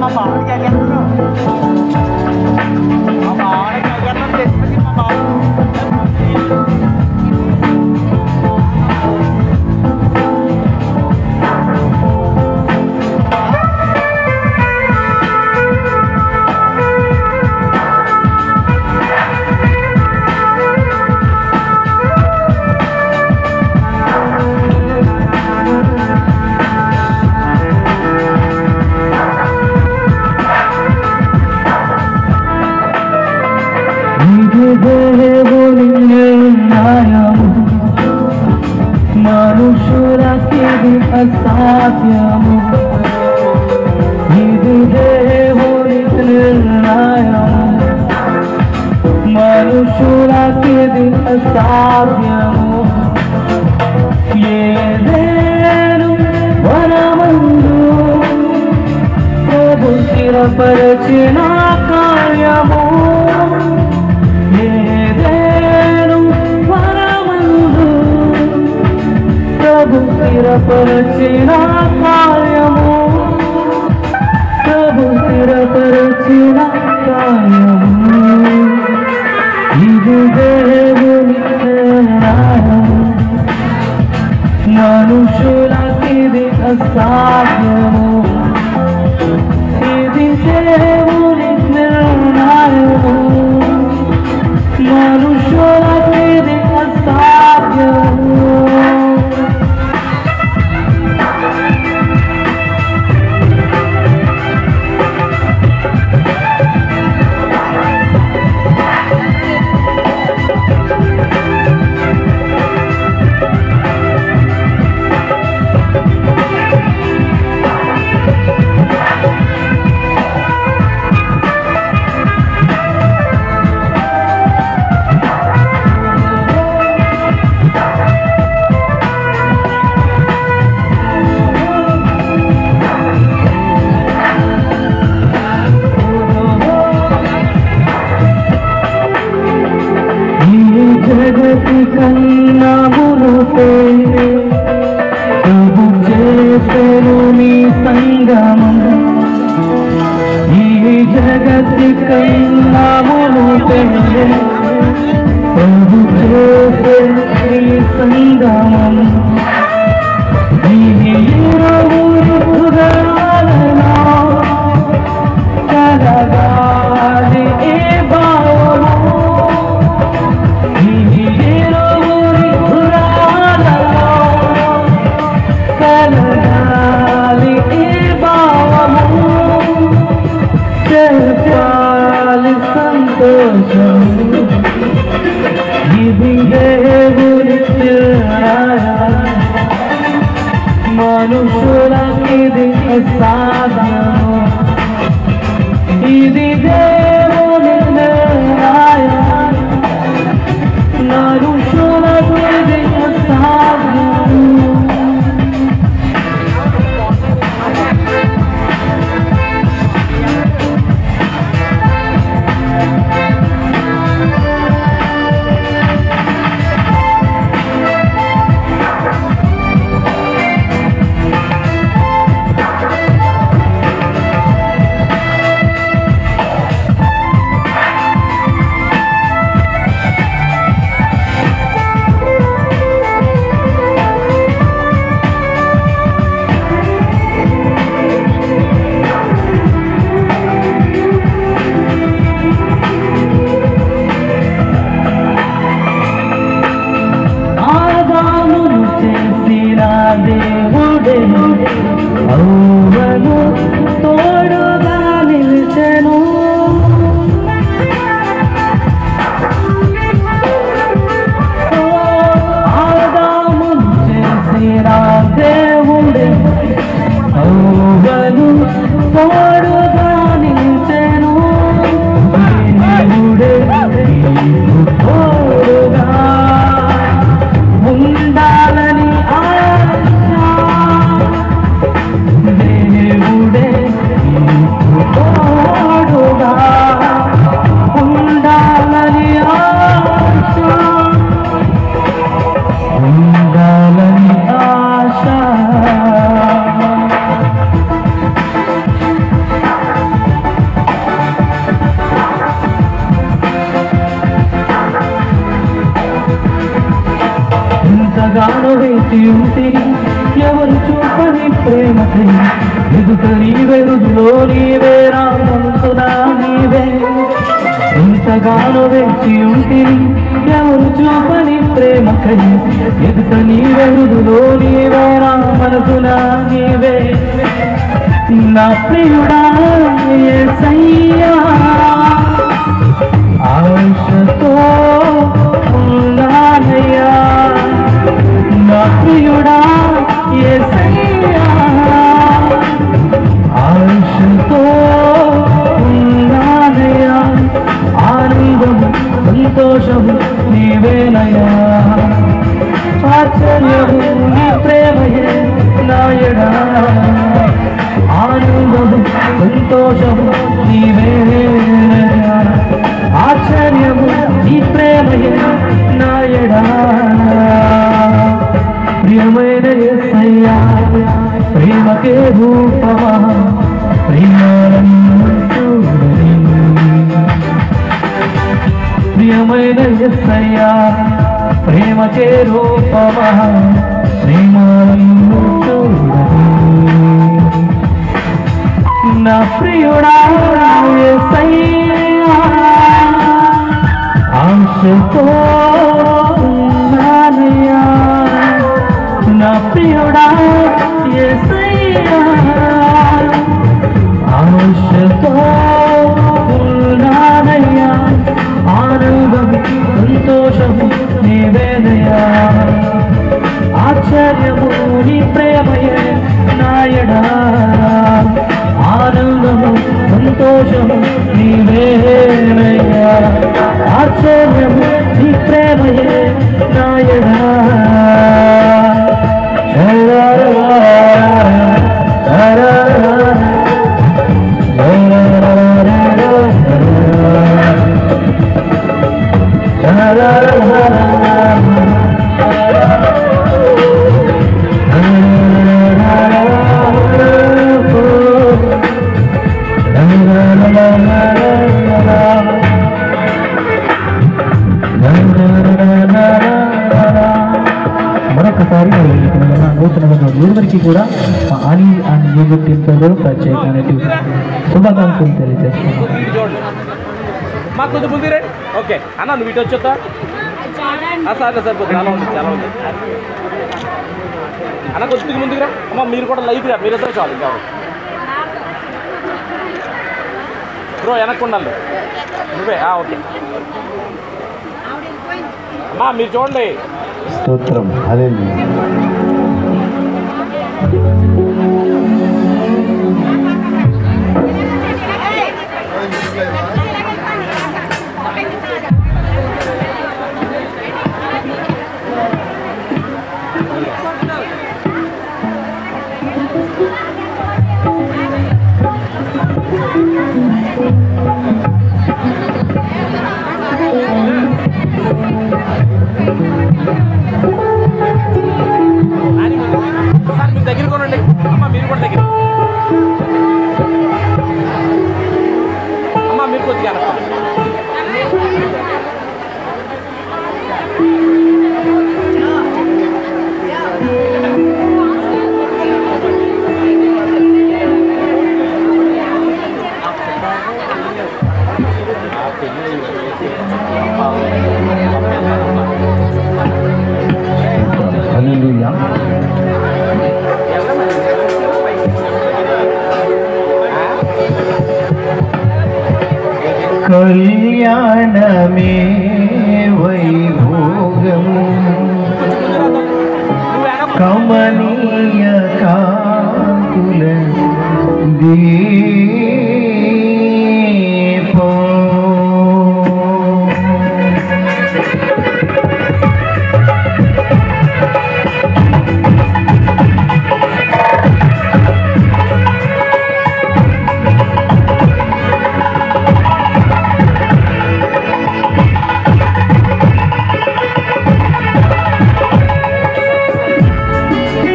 మా బావడికి ఎగేస్తారు. మా బావడికి ఎగేస్తారు తెచ్చిపెట్టి మా బావ దేవుని నిర్ణయము మనుషులకి అసాధ్యము. ఇది దేవుని నిర్ణయము మనుషులకి అసాధ్యము. ఏదేను వనమందు ప్రభు స్థిరపరచిన కార్యము ప్రభు స్థిరపరచిన కార్యము ప్రభు స్థిరపరచిన కార్యము. ఇది దేవుని నిర్ణయము మనుషులకి అసాధ్యము. ఇది దేవుని నిర్ణయము మనుషులకి అసాధ్యము. బ్రతికై నామము పెంచే ప్రభు చేసే ఈ సంగమం ఈ ఇరువురి హృదయాలలో కలగాలి ఈ భావము ఈ ఇరువురి హృదయాలలో కలగాలి ఈ భావము చెప్పాలి సంతోషం ఇది దేవుని మనుషులకిది అసాధ్యం ఇది దేవుని నిర్ణయం మనుషులకు ఇది అసాధ్యం దేవుడే అవును తోడుగా నిలిచెను ఆదామును చేసిన దేవుడే అవును తోడుగా నిలిచెను దేవుడే తోడుగా ఉండాలని దేవుడే తోడుగా ఉండాలని ఆశ ఉండాలని ఆశ ఎంతగానో వేచి ఉంటిని ఎవరు చూపని ప్రేమకై ఎదుట నీవే రుజులో నీవే రామంతునా నీవే ఎంతగానో వేచి ఉంటిని ఎవరు చూపని ప్రేమకై ఎదుట నీవే రుజులో నీవే రామనసునా నీవే నా ప్రియుడా యేసయ్యా ఆశతో ఉన్నానయ్యా నా ప్రియుడా యేసయ్యా ఆశతో ఉన్నానయ్యా ఆనందము సంతోషము నీవేనయ్యా ఆశ్చర్యము నీ ప్రేమయే నాయడా ఆనందము సంతోషము నీవేనయ్యా ఆశ్చర్యము నీ ప్రేమయే నాయడా ప్రియమైన యేసయ్యా ప్రేమకే రూపమా ప్రేమలను చూడని ప్రియమైన యేసయ్యా ప్రేమకే రూపమా ప్రేమలను చూడని నా ప్రియుడా యేసయ్యా ఆశతో ఉన్నానయ్యా నా ప్రియుడా యేసయ్యా ఆశతో ఉన్నానయ్యా ఆనందము సంతోషము నీవేనయ్యా ఆశ్చర్యము నీ ప్రేమయే నాయడా ఆనందము సంతోషము నీవేనయ్యా ఆశ్చర్యము నీ ప్రేమయే నాయడా la la la la అందరికీ కూడా మా అనిల్ అండ్ మ్యూజిక్ టీమ్ తరఫున ప్రత్యేకమైన శుభాకాంక్షలు తెలియజేస్తున్నాను. మా కొంచెం ముందు రండి. ఓకే అన్న నువ్వు ఇటు వచ్చేస్తా సార్ సరిపోతుంది. చాలా ఉంది చాలా ఉంది అన్న కొద్దిగా ముందుకు రా. అమ్మ మీరు కూడా లైట్గా మీరిద్దరు చాలు ఇంకా బ్రో వెనక్కి ఉండాలి నువ్వే. ఓకే అమ్మా మీరు చూడండి. స్తోత్రం హల్లెలూయా. సార్ మీరు దగ్గర కొనండి. అమ్మ మీరు కూడా దగ్గర. అమ్మ మీరు కొద్దిగా హల్లెలూయా. కళ్యాణమే వైభోగం కమనీయ కాంతుల దీపం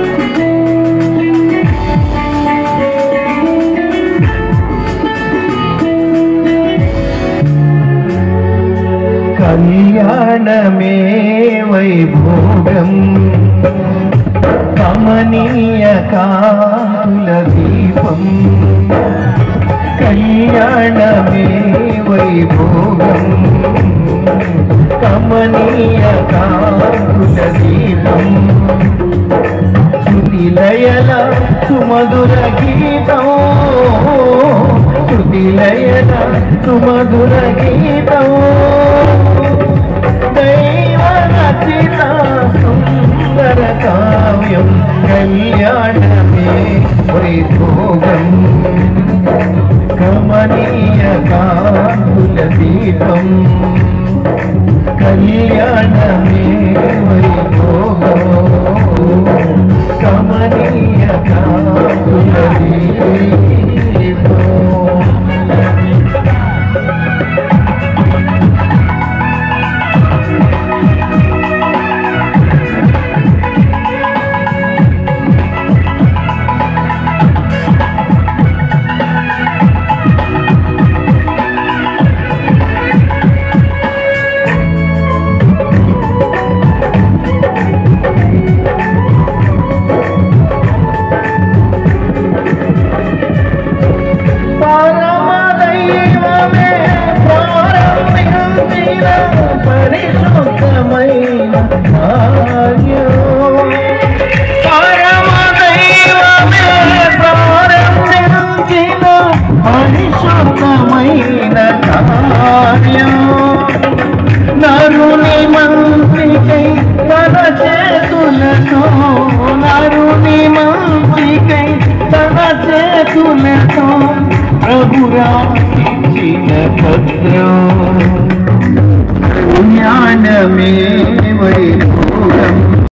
కళ్యాణమే వైభోగం కమనీయ కాంతుల దీపం కళ్యాణమే వైభోగం కమనీయ కాంతుల దీపం శృతిలయల సుమధుర గీతం శృతిలయల సుమధుర గీతం దైవ రచిత సుందర కావ్యం కళ్యాణమే వైభోగం కమనీయ కాంతుల దీపం కళ్యాణమే వైభోగం కమనీయ కాంతుల దీపం. పరిశుద్ధమైన కార్యం పరమదైవమే ప్రారంభించిన పరిశుద్ధమైన కార్యం నరుని మంత్రికై తన చేతులతో నరుని మంత్రికై తన చేతులతో ప్రభురాశించిన భద్రం జ్ఞానమే వైభోగం